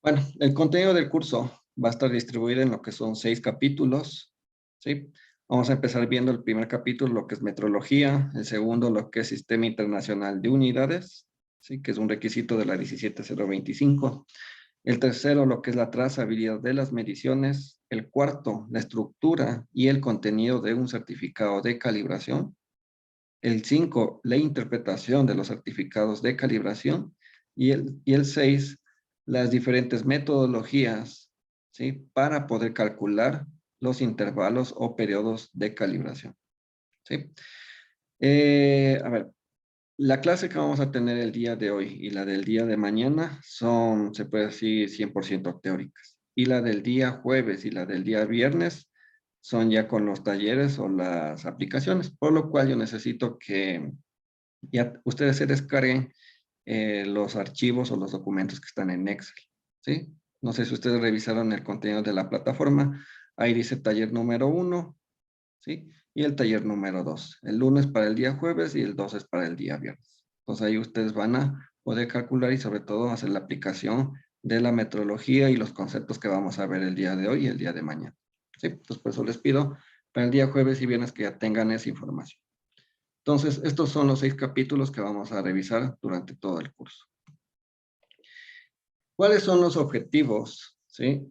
Bueno, el contenido del curso va a estar distribuido en lo que son 6 capítulos, ¿sí? Vamos a empezar viendo el primer capítulo, lo que es metrología, el segundo, lo que es Sistema Internacional de Unidades, ¿sí? Que es un requisito de la 17025. El tercero, lo que es la trazabilidad de las mediciones. El cuarto, la estructura y el contenido de un certificado de calibración. El 5, la interpretación de los certificados de calibración. Y el 6, las diferentes metodologías, ¿sí? Para poder calcular los intervalos o periodos de calibración, ¿sí? A ver, la clase que vamos a tener el día de hoy y la del día de mañana son, se puede decir, 100% teóricas. Y la del día jueves y la del día viernes son ya con los talleres o las aplicaciones, por lo cual yo necesito que ya ustedes se descarguen los archivos o los documentos que están en Excel, ¿sí? No sé si ustedes revisaron el contenido de la plataforma. Ahí dice taller número 1, ¿sí? Y el taller número 2. El lunes para el día jueves y el 2 es para el día viernes. Entonces ahí ustedes van a poder calcular y sobre todo hacer la aplicación de la metrología y los conceptos que vamos a ver el día de hoy y el día de mañana, ¿sí? Entonces por eso les pido para el día jueves y viernes que ya tengan esa información. Entonces, estos son los 6 capítulos que vamos a revisar durante todo el curso. ¿Cuáles son los objetivos? ¿Sí?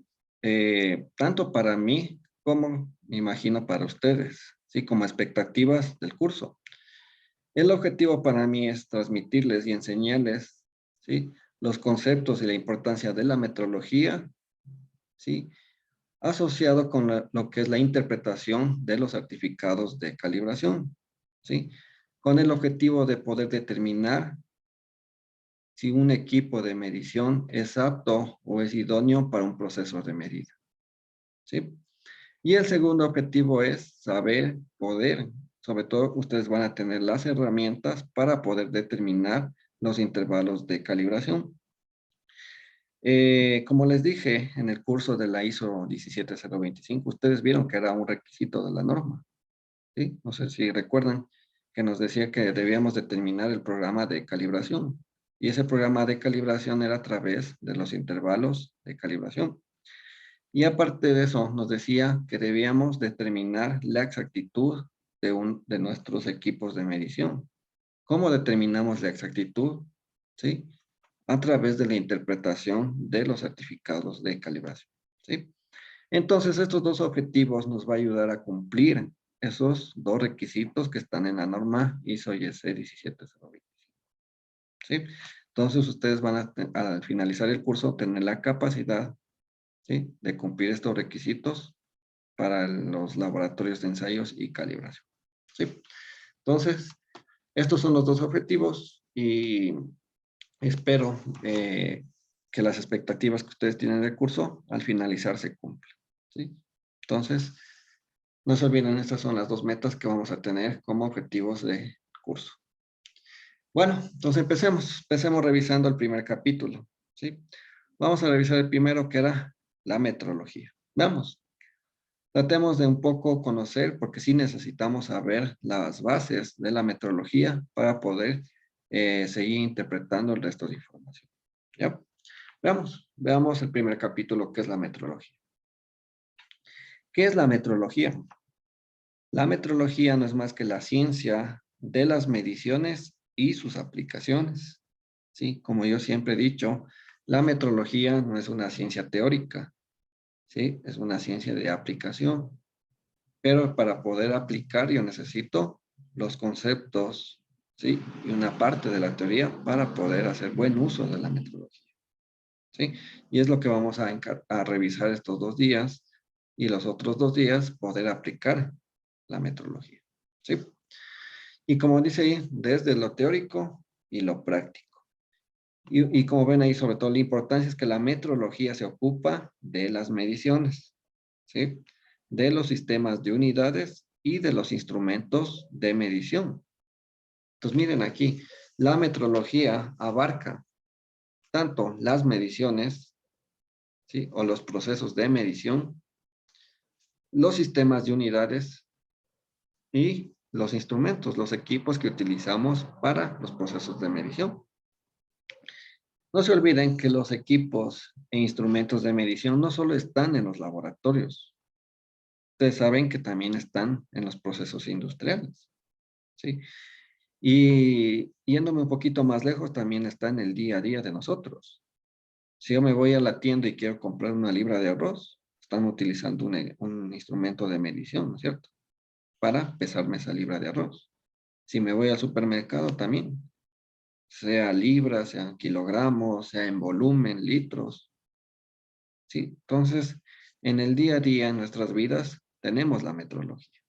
Tanto para mí como, me imagino, para ustedes, ¿sí? Como expectativas del curso. El objetivo para mí es transmitirles y enseñarles, ¿sí? Los conceptos y la importancia de la metrología, ¿sí? Asociado con lo que es la interpretación de los certificados de calibración, ¿sí? Con el objetivo de poder determinar si un equipo de medición es apto o es idóneo para un proceso de medida, ¿sí? Y el segundo objetivo es saber, poder, sobre todo ustedes van a tener las herramientas para poder determinar los intervalos de calibración. Como les dije en el curso de la ISO 17025, ustedes vieron que era un requisito de la norma, ¿sí? No sé si recuerdan que nos decía que debíamos determinar el programa de calibración. Y ese programa de calibración era a través de los intervalos de calibración. Y aparte de eso, nos decía que debíamos determinar la exactitud de nuestros equipos de medición. ¿Cómo determinamos la exactitud? ¿Sí? A través de la interpretación de los certificados de calibración, ¿sí? Entonces, estos dos objetivos nos va a ayudar a cumplir esos dos requisitos que están en la norma ISO IEC 17025, ¿sí? Entonces, ustedes van a, al finalizar el curso, tener la capacidad, ¿sí? De cumplir estos requisitos para los laboratorios de ensayos y calibración, ¿sí? Entonces, estos son los dos objetivos y espero que las expectativas que ustedes tienen del curso al finalizar se cumplan, ¿sí? Entonces, no se olviden, estas son las dos metas que vamos a tener como objetivos de curso. Bueno, entonces empecemos revisando el primer capítulo, ¿sí? Vamos a revisar el primero, que era la metrología. Vamos, tratemos de un poco conocer, porque sí necesitamos saber las bases de la metrología para poder seguir interpretando el resto de información, ¿ya? Veamos el primer capítulo, que es la metrología. ¿Qué es la metrología? La metrología no es más que la ciencia de las mediciones y sus aplicaciones, ¿sí? Como yo siempre he dicho, la metrología no es una ciencia teórica, ¿sí? Es una ciencia de aplicación. Pero para poder aplicar yo necesito los conceptos, ¿sí? Y una parte de la teoría para poder hacer buen uso de la metodología, ¿sí? Y es lo que vamos a revisar estos 2 días y los otros 2 días poder aplicar la metodología, ¿sí? Y como dice ahí, desde lo teórico y lo práctico. Y como ven ahí, sobre todo la importancia es que la metrología se ocupa de las mediciones, ¿sí? De los sistemas de unidades y de los instrumentos de medición. Entonces miren aquí, la metrología abarca tanto las mediciones, ¿sí? O los procesos de medición, los sistemas de unidades y los instrumentos, los equipos que utilizamos para los procesos de medición. No se olviden que los equipos e instrumentos de medición no solo están en los laboratorios. Ustedes saben que también están en los procesos industriales, ¿sí? Y yéndome un poquito más lejos, también está en el día a día de nosotros. Si yo me voy a la tienda y quiero comprar una libra de arroz, están utilizando un instrumento de medición, ¿no es cierto? Para pesarme esa libra de arroz. Si me voy al supermercado también, sea libras, sean kilogramos, sea en volumen, litros, ¿sí? Entonces, en el día a día, en nuestras vidas, tenemos la metrología,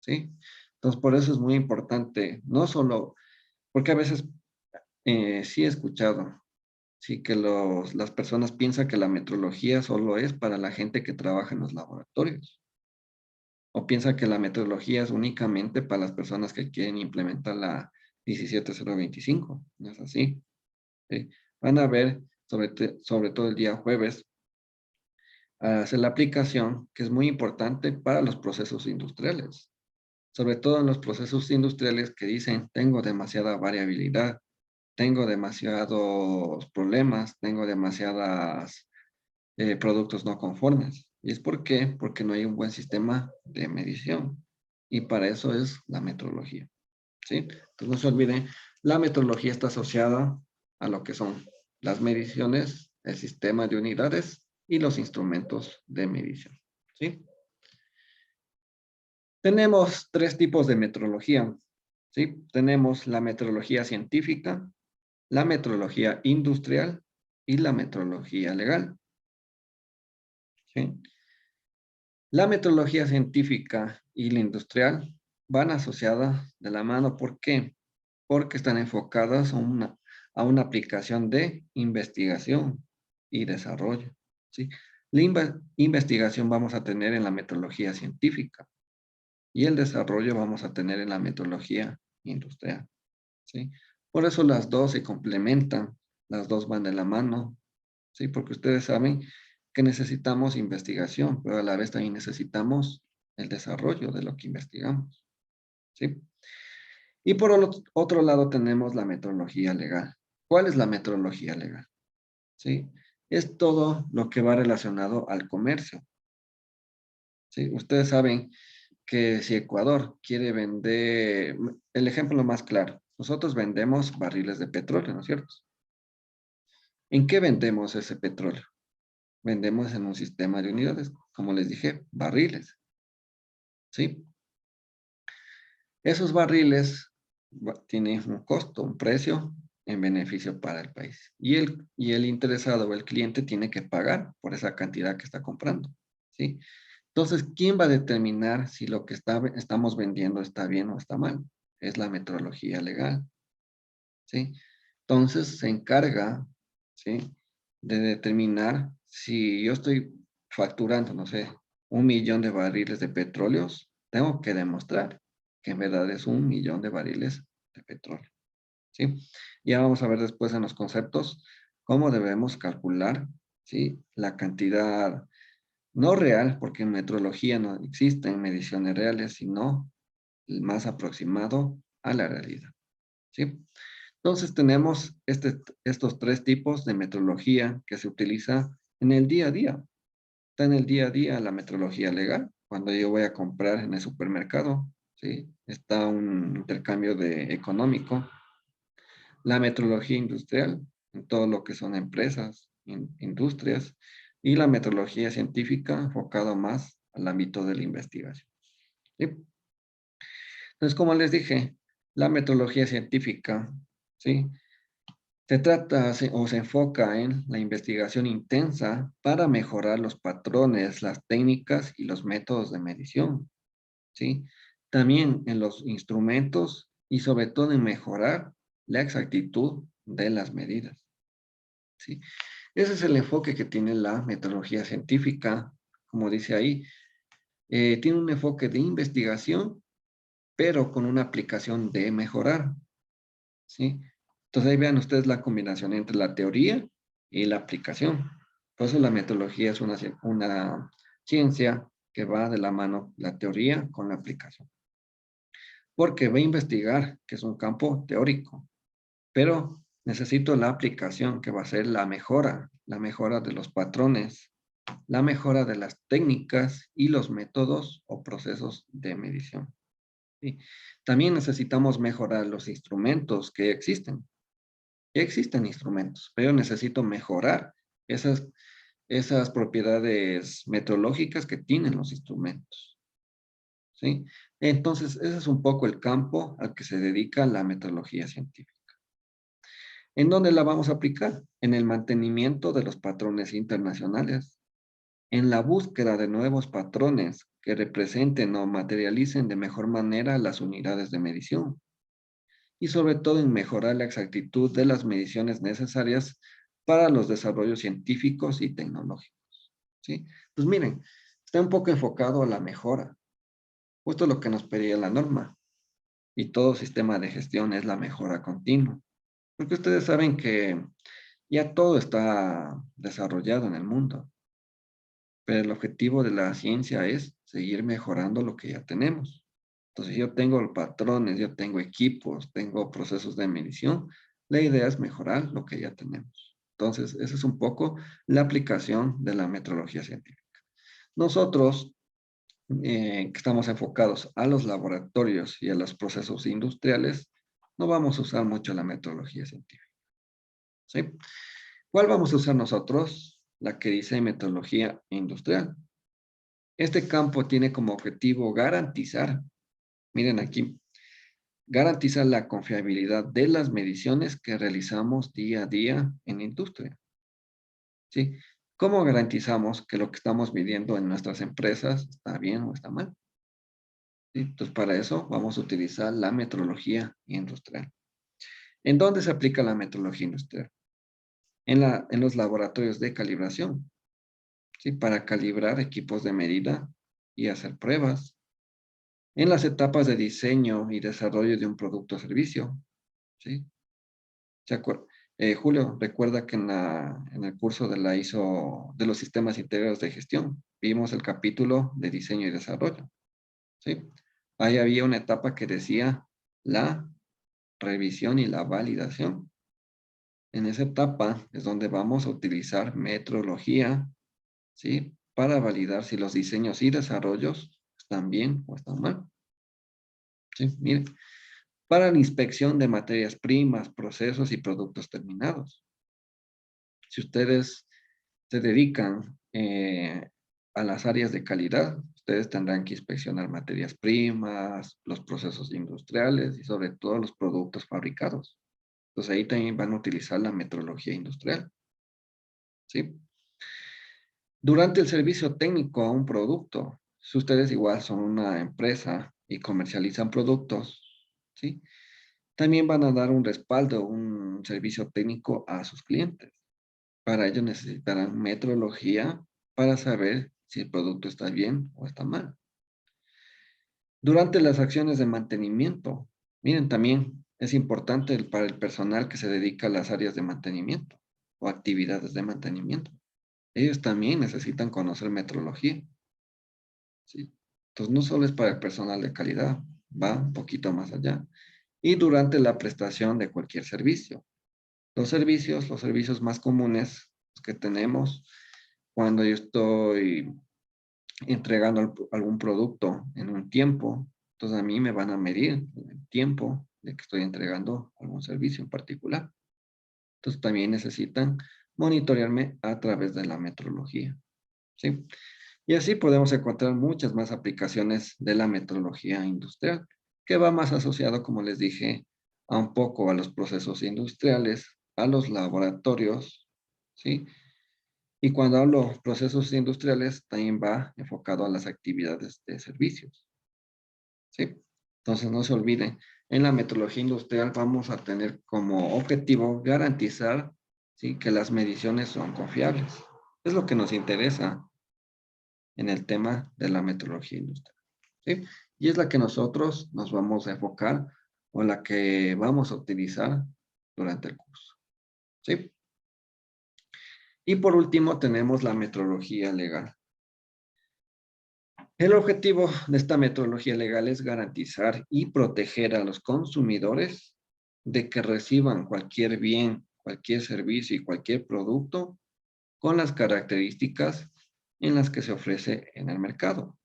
¿sí? Entonces, por eso es muy importante, no solo, porque a veces sí he escuchado, sí, que las personas piensan que la metrología solo es para la gente que trabaja en los laboratorios, o piensan que la metrología es únicamente para las personas que quieren implementar la 17025. No es así. ¿Sí? Van a ver, sobre todo el día jueves, a hacer la aplicación que es muy importante para los procesos industriales. Sobre todo en los procesos industriales que dicen, tengo demasiada variabilidad, tengo demasiados problemas, tengo demasiadas productos no conformes. ¿Y es por qué? Porque no hay un buen sistema de medición. Y para eso es la metrología. ¿Sí? Entonces no se olviden, la metrología está asociada a lo que son las mediciones, el sistema de unidades y los instrumentos de medición. ¿Sí? Tenemos tres tipos de metrología. ¿Sí? Tenemos la metrología científica, la metrología industrial y la metrología legal. ¿Sí? La metrología científica y la industrial van asociadas de la mano. ¿Por qué? Porque están enfocadas a una aplicación de investigación y desarrollo. ¿Sí? La investigación vamos a tener en la metodología científica y el desarrollo vamos a tener en la metodología industrial. ¿Sí? Por eso las dos se complementan, las dos van de la mano, ¿sí? Porque ustedes saben que necesitamos investigación, pero a la vez también necesitamos el desarrollo de lo que investigamos, ¿sí? Y por otro lado tenemos la metodología legal. ¿Cuál es la metodología legal? ¿Sí? Es todo lo que va relacionado al comercio, ¿sí? Ustedes saben que si Ecuador quiere vender, el ejemplo más claro, nosotros vendemos barriles de petróleo, ¿no es cierto? ¿En qué vendemos ese petróleo? Vendemos en un sistema de unidades, como les dije, barriles, ¿sí? Esos barriles tienen un costo, un precio en beneficio para el país. Y el interesado o el cliente tiene que pagar por esa cantidad que está comprando, ¿sí? Entonces, ¿quién va a determinar si lo que estamos vendiendo está bien o está mal? Es la metrología legal, ¿sí? Entonces, se encarga, ¿sí? De determinar si yo estoy facturando, no sé, 1 millón de barriles de petróleos, tengo que demostrar que en verdad es 1 millón de barriles de petróleo, ¿sí? Ya vamos a ver después en los conceptos cómo debemos calcular, ¿sí? La cantidad no real, porque en metrología no existen mediciones reales, sino el más aproximado a la realidad, ¿sí? Entonces tenemos estos tres tipos de metrología que se utiliza en el día a día. Está en el día a día la metrología legal, cuando yo voy a comprar en el supermercado, ¿sí? Está un intercambio económico. La metrología industrial, en todo lo que son empresas, industrias, y la metrología científica enfocado más al ámbito de la investigación, ¿sí? Entonces, como les dije, la metodología científica, ¿sí? Se trata o se enfoca en la investigación intensa para mejorar los patrones, las técnicas y los métodos de medición, ¿sí? También en los instrumentos y sobre todo en mejorar la exactitud de las medidas, ¿sí? Ese es el enfoque que tiene la metodología científica, como dice ahí. Tiene un enfoque de investigación, pero con una aplicación de mejorar, ¿sí? Entonces ahí vean ustedes la combinación entre la teoría y la aplicación. Por eso la metodología es una ciencia que va de la mano la teoría con la aplicación. Porque va a investigar, que es un campo teórico, pero necesito la aplicación que va a ser la mejora de los patrones, la mejora de las técnicas y los métodos o procesos de medición. ¿Sí? También necesitamos mejorar los instrumentos que existen. Ya existen instrumentos, pero necesito mejorar esas propiedades meteorológicas que tienen los instrumentos. ¿Sí? Entonces, ese es un poco el campo al que se dedica la meteorología científica. ¿En dónde la vamos a aplicar? En el mantenimiento de los patrones internacionales, en la búsqueda de nuevos patrones que representen o materialicen de mejor manera las unidades de medición y sobre todo en mejorar la exactitud de las mediciones necesarias para los desarrollos científicos y tecnológicos. ¿Sí? Pues miren, está un poco enfocado a la mejora, justo lo que nos pedía la norma, y todo sistema de gestión es la mejora continua, porque ustedes saben que ya todo está desarrollado en el mundo, pero el objetivo de la ciencia es seguir mejorando lo que ya tenemos. Entonces, yo tengo patrones, yo tengo equipos, tengo procesos de medición. La idea es mejorar lo que ya tenemos. Entonces, esa es un poco la aplicación de la metrología científica. Nosotros, que estamos enfocados a los laboratorios y a los procesos industriales, no vamos a usar mucho la metrología científica. ¿Sí? ¿Cuál vamos a usar nosotros? La que dice metrología industrial. Este campo tiene como objetivo garantizar, miren aquí, garantizar la confiabilidad de las mediciones que realizamos día a día en la industria. ¿Sí? ¿Cómo garantizamos que lo que estamos midiendo en nuestras empresas está bien o está mal? ¿Sí? Entonces, para eso vamos a utilizar la metrología industrial. ¿En dónde se aplica la metrología industrial? En los laboratorios de calibración, ¿sí? Para calibrar equipos de medida y hacer pruebas. En las etapas de diseño y desarrollo de un producto o servicio, ¿sí? Julio, recuerda que en el curso de la ISO de los sistemas integrados de gestión, vimos el capítulo de diseño y desarrollo, ¿sí? Ahí había una etapa que decía la revisión y la validación. En esa etapa es donde vamos a utilizar metrología, ¿sí? Para validar si los diseños y desarrollos están bien o están mal. ¿Sí? Miren, para la inspección de materias primas, procesos y productos terminados. Si ustedes se dedican a las áreas de calidad, ustedes tendrán que inspeccionar materias primas, los procesos industriales y sobre todo los productos fabricados. Entonces ahí también van a utilizar la metrología industrial. ¿Sí? Durante el servicio técnico a un producto, si ustedes igual son una empresa y comercializan productos, ¿sí? También van a dar un respaldo, un servicio técnico a sus clientes. Para ello necesitarán metrología para saber si el producto está bien o está mal. Durante las acciones de mantenimiento, miren, también es importante para el personal que se dedica a las áreas de mantenimiento o actividades de mantenimiento. Ellos también necesitan conocer metrología, ¿sí? Entonces, no solo es para el personal de calidad, va un poquito más allá. Y durante la prestación de cualquier servicio. Los servicios más comunes que tenemos cuando yo estoy entregando algún producto en un tiempo, entonces a mí me van a medir el tiempo de que estoy entregando algún servicio en particular. Entonces también necesitan monitorearme a través de la metrología, ¿sí? Y así podemos encontrar muchas más aplicaciones de la metrología industrial, que va más asociado, como les dije, a un poco a los procesos industriales, a los laboratorios, ¿sí? Y cuando hablo procesos industriales, también va enfocado a las actividades de servicios, ¿sí? Entonces, no se olviden, en la metrología industrial vamos a tener como objetivo garantizar, ¿sí? Que las mediciones son confiables. Es lo que nos interesa en el tema de la metrología industrial, ¿sí? Y es la que nosotros nos vamos a enfocar o la que vamos a utilizar durante el curso, ¿sí? Y por último tenemos la metrología legal. El objetivo de esta metodología legal es garantizar y proteger a los consumidores de que reciban cualquier bien, cualquier servicio y cualquier producto con las características en las que se ofrece en el mercado.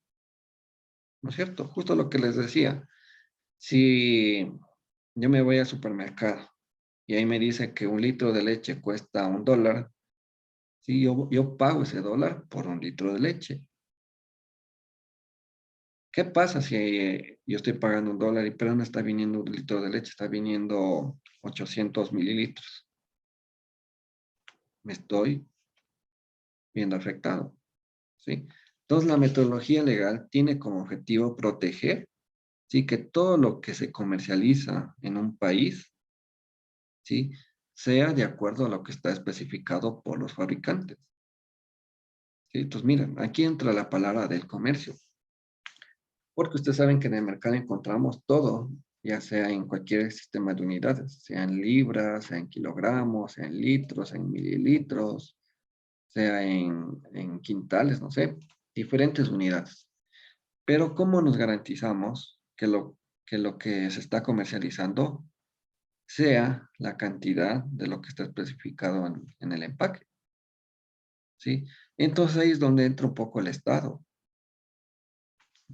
¿No es cierto? Justo lo que les decía. Si yo me voy al supermercado y ahí me dice que un litro de leche cuesta $1, sí, yo pago ese dólar por un litro de leche. ¿Qué pasa si yo estoy pagando $1 pero no está viniendo un litro de leche, está viniendo 800 mililitros? Me estoy viendo afectado, ¿sí? Entonces, la metodología legal tiene como objetivo proteger, ¿sí? Que todo lo que se comercializa en un país, ¿sí? Sea de acuerdo a lo que está especificado por los fabricantes, ¿sí? Entonces, miren, aquí entra la palabra del comercio, porque ustedes saben que en el mercado encontramos todo, ya sea en cualquier sistema de unidades, sea en libras, sea en kilogramos, sea en litros, en mililitros, sea en quintales, no sé, diferentes unidades. Pero ¿cómo nos garantizamos que lo que se está comercializando sea la cantidad de lo que está especificado en el empaque? ¿Sí? Entonces ahí es donde entra un poco el Estado.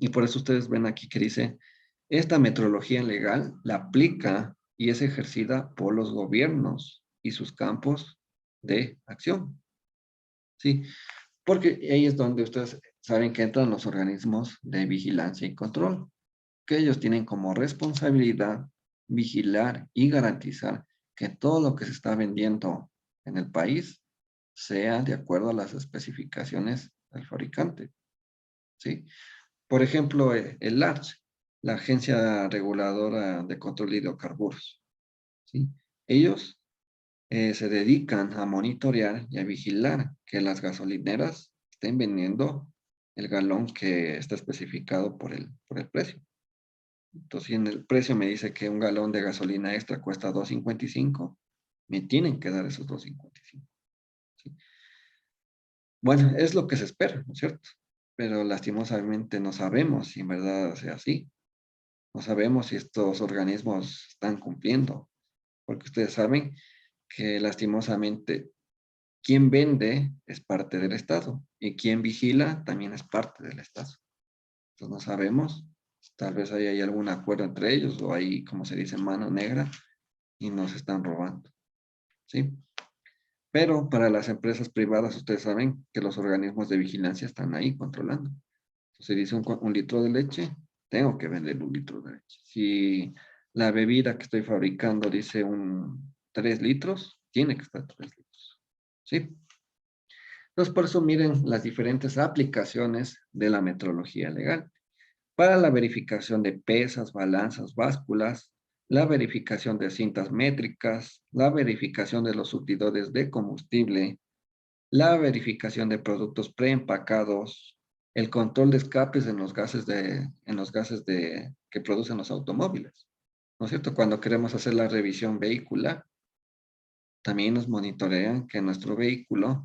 Y por eso ustedes ven aquí que dice, esta metodología legal la aplica y es ejercida por los gobiernos y sus campos de acción. ¿Sí? Porque ahí es donde ustedes saben que entran los organismos de vigilancia y control, que ellos tienen como responsabilidad vigilar y garantizar que todo lo que se está vendiendo en el país sea de acuerdo a las especificaciones del fabricante, ¿sí? Por ejemplo, el ARCH, la Agencia Reguladora de Control de Hidrocarburos, ¿sí? Ellos se dedican a monitorear y a vigilar que las gasolineras estén vendiendo el galón que está especificado por el precio. Entonces, si en el precio me dice que un galón de gasolina extra cuesta 2.55, me tienen que dar esos 2.55. ¿Sí? Bueno, es lo que se espera, ¿no es cierto? Pero lastimosamente no sabemos si en verdad sea así. No sabemos si estos organismos están cumpliendo, porque ustedes saben que lastimosamente quien vende es parte del Estado y quien vigila también es parte del Estado. Entonces no sabemos, tal vez hay algún acuerdo entre ellos o hay, como se dice, mano negra y nos están robando, ¿sí? Pero para las empresas privadas, ustedes saben que los organismos de vigilancia están ahí controlando. Si dice un litro de leche, tengo que vender un litro de leche. Si la bebida que estoy fabricando dice 3 litros, tiene que estar 3 litros. ¿Sí? Entonces, por eso miren las diferentes aplicaciones de la metrología legal. Para la verificación de pesas, balanzas, básculas, la verificación de cintas métricas, la verificación de los surtidores de combustible, la verificación de productos preempacados, el control de escapes en los gases que producen los automóviles. ¿No es cierto? Cuando queremos hacer la revisión vehicular, también nos monitorean que nuestro vehículo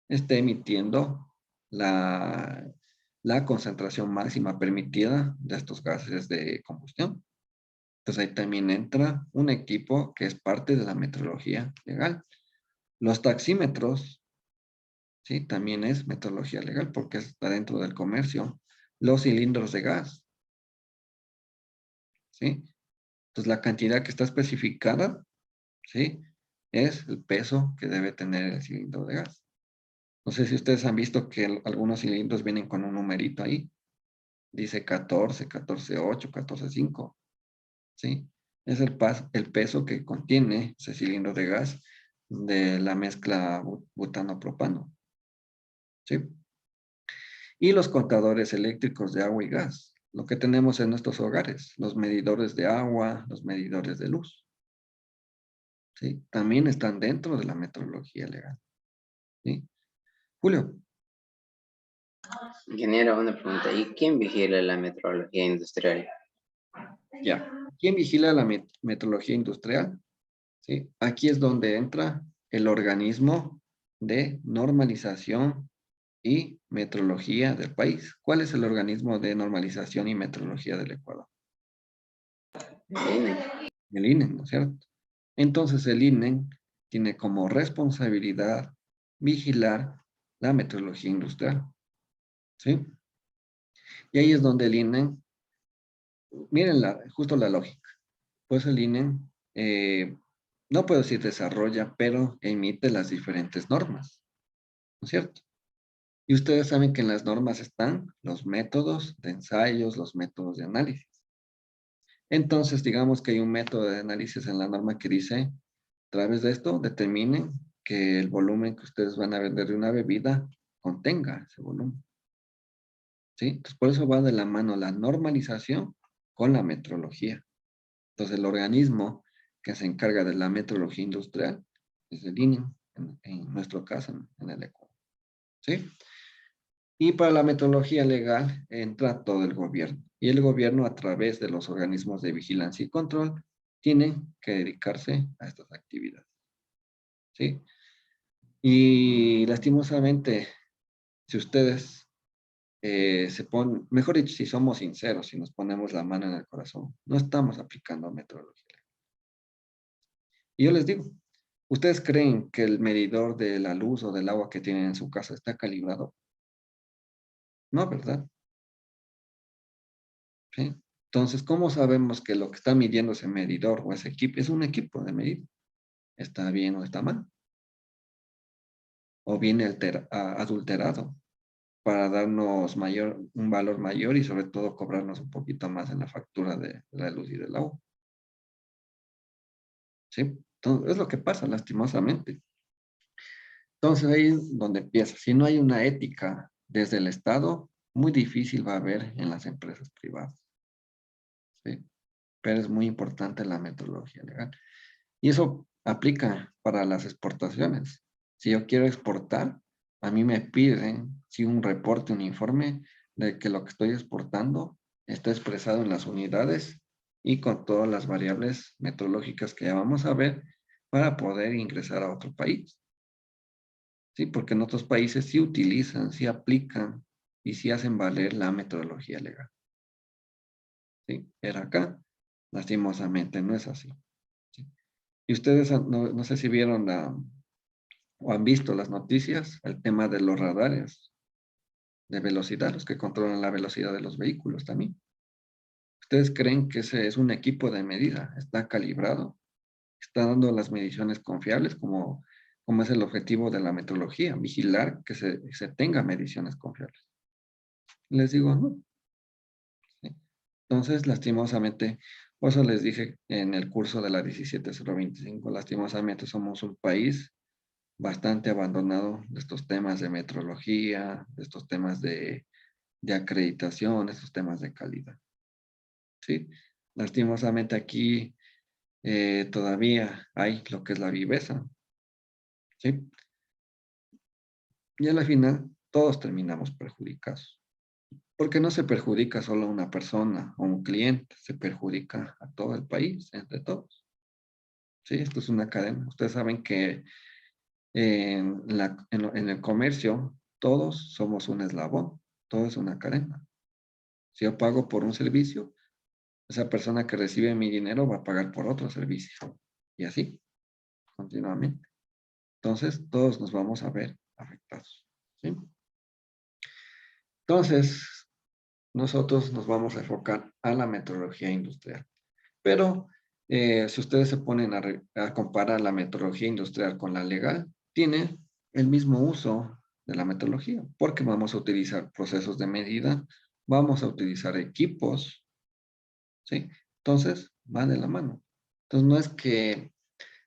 esté emitiendo la, la concentración máxima permitida de estos gases de combustión. Entonces ahí también entra un equipo que es parte de la metrología legal. Los taxímetros, ¿sí? También es metodología legal porque está dentro del comercio. Los cilindros de gas, ¿sí? Entonces la cantidad que está especificada, ¿sí? Es el peso que debe tener el cilindro de gas. No sé si ustedes han visto que algunos cilindros vienen con un numerito ahí. Dice 14, 14.8, 14.5, ¿sí? Es el peso que contiene ese cilindro de gas de la mezcla butano-propano, ¿sí? Y los contadores eléctricos de agua y gas, lo que tenemos en nuestros hogares, los medidores de agua, los medidores de luz, ¿sí? También están dentro de la metodología legal, ¿sí? Julio, Ingeniero, una pregunta. ¿Y quién vigila la metrología industrial? ya. ¿Quién vigila la metodología industrial? ¿Sí? Aquí es donde entra el organismo de normalización y metrología del país. ¿Cuál es el organismo de normalización y metrología del Ecuador? Viene. El INE, ¿no es cierto? Entonces el INE tiene como responsabilidad vigilar la metrología industrial, ¿sí? Y ahí es donde el INE, miren justo la lógica, pues el INE, no puedo decir desarrolla, pero emite las diferentes normas, ¿no es cierto? Y ustedes saben que en las normas están los métodos de ensayos, los métodos de análisis. Entonces, digamos que hay un método de análisis en la norma que dice, a través de esto, determinen que el volumen que ustedes van a vender de una bebida contenga ese volumen. ¿Sí? Entonces, por eso va de la mano la normalización con la metrología. Entonces, el organismo que se encarga de la metrología industrial es el INE, en nuestro caso, en el Ecuador. ¿Sí? Y para la metodología legal entra todo el gobierno. Y el gobierno, a través de los organismos de vigilancia y control, tiene que dedicarse a estas actividades. ¿Sí? Y lastimosamente, si ustedes se ponen, mejor dicho, si somos sinceros, si nos ponemos la mano en el corazón, no estamos aplicando metodología legal. Y yo les digo, ¿ustedes creen que el medidor de la luz o del agua que tienen en su casa está calibrado? No, ¿verdad? ¿Sí? Entonces, ¿cómo sabemos que lo que está midiendo ese medidor o ese equipo es un equipo de medida? ¿Está bien o está mal? ¿O viene adulterado para darnos un valor mayor y sobre todo cobrarnos un poquito más en la factura de la luz y del agua? ¿Sí? Entonces, es lo que pasa lastimosamente. Entonces, ahí es donde empieza. Si no hay una ética desde el Estado, muy difícil va a haber en las empresas privadas. ¿Sí? Pero es muy importante la metodología legal. Y eso aplica para las exportaciones. Si yo quiero exportar, a mí me piden si un reporte, un informe de que lo que estoy exportando está expresado en las unidades y con todas las variables metodológicas que ya vamos a ver para poder ingresar a otro país. Sí, porque en otros países sí utilizan, sí aplican y sí hacen valer la metodología legal. Sí, pero acá, lastimosamente, no es así. ¿Sí? Y ustedes, no sé si vieron o han visto las noticias, el tema de los radares de velocidad, los que controlan la velocidad de los vehículos también. ¿Ustedes creen que ese es un equipo de medida? ¿Está calibrado? ¿Está dando las mediciones confiables como es el objetivo de la metrología? Vigilar que se tenga mediciones confiables. Les digo, no. ¿Sí? Entonces, lastimosamente, por eso les dije en el curso de la 17025, lastimosamente somos un país bastante abandonado de estos temas de metrología, de estos temas de acreditación, de estos temas de calidad. ¿Sí? Lastimosamente aquí todavía hay lo que es la viveza. ¿Sí? Y a la final todos terminamos perjudicados. Porque no se perjudica solo a una persona o un cliente, se perjudica a todo el país, entre todos. ¿Sí? Esto es una cadena. Ustedes saben que en el comercio todos somos un eslabón, todo es una cadena. Si yo pago por un servicio, esa persona que recibe mi dinero va a pagar por otro servicio. Y así, continuamente. Entonces, todos nos vamos a ver afectados. ¿Sí? Entonces, nosotros nos vamos a enfocar a la metodología industrial. Pero si ustedes se ponen a comparar la metodología industrial con la legal, tiene el mismo uso de la metodología, porque vamos a utilizar procesos de medida, vamos a utilizar equipos, ¿sí? Entonces, va de la mano. Entonces, no es que,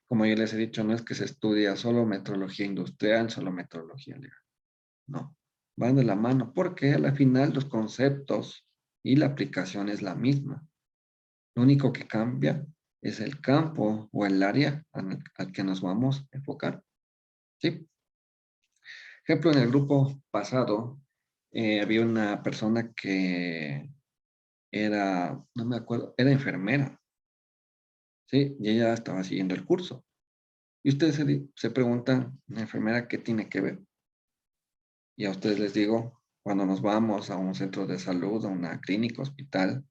como yo les he dicho, no es que se estudia solo metodología industrial, solo metodología legal. No, van de la mano, porque a la final los conceptos y la aplicación es la misma. Lo único que cambia es el campo o el área al que nos vamos a enfocar. ¿Sí? Ejemplo, en el grupo pasado había una persona que era, no me acuerdo, era enfermera. ¿Sí? Y ella estaba siguiendo el curso. Y ustedes se preguntan, ¿la enfermera qué tiene que ver? Y a ustedes les digo, cuando nos vamos a un centro de salud, a una clínica, hospital,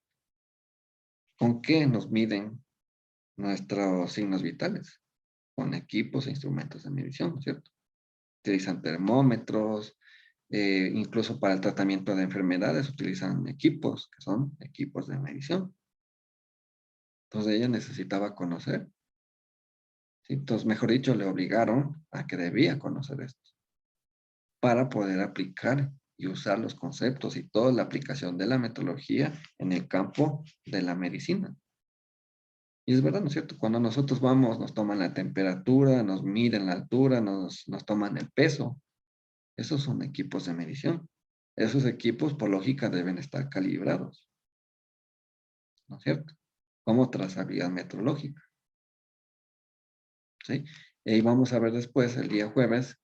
¿con qué nos miden nuestros signos vitales con equipos e instrumentos de medición, ¿no es cierto? Utilizan termómetros, incluso para el tratamiento de enfermedades utilizan equipos, que son equipos de medición. Entonces ella necesitaba conocer, ¿sí? Entonces, mejor dicho, le obligaron a que debía conocer esto para poder aplicar y usar los conceptos y toda la aplicación de la metodología en el campo de la medicina. Y es verdad, ¿no es cierto? Cuando nosotros vamos, nos toman la temperatura, nos miden la altura, nos toman el peso. Esos son equipos de medición. Esos equipos, por lógica, deben estar calibrados, ¿no es cierto? Como trazabilidad metrológica, ¿sí? Y vamos a ver después, el día jueves,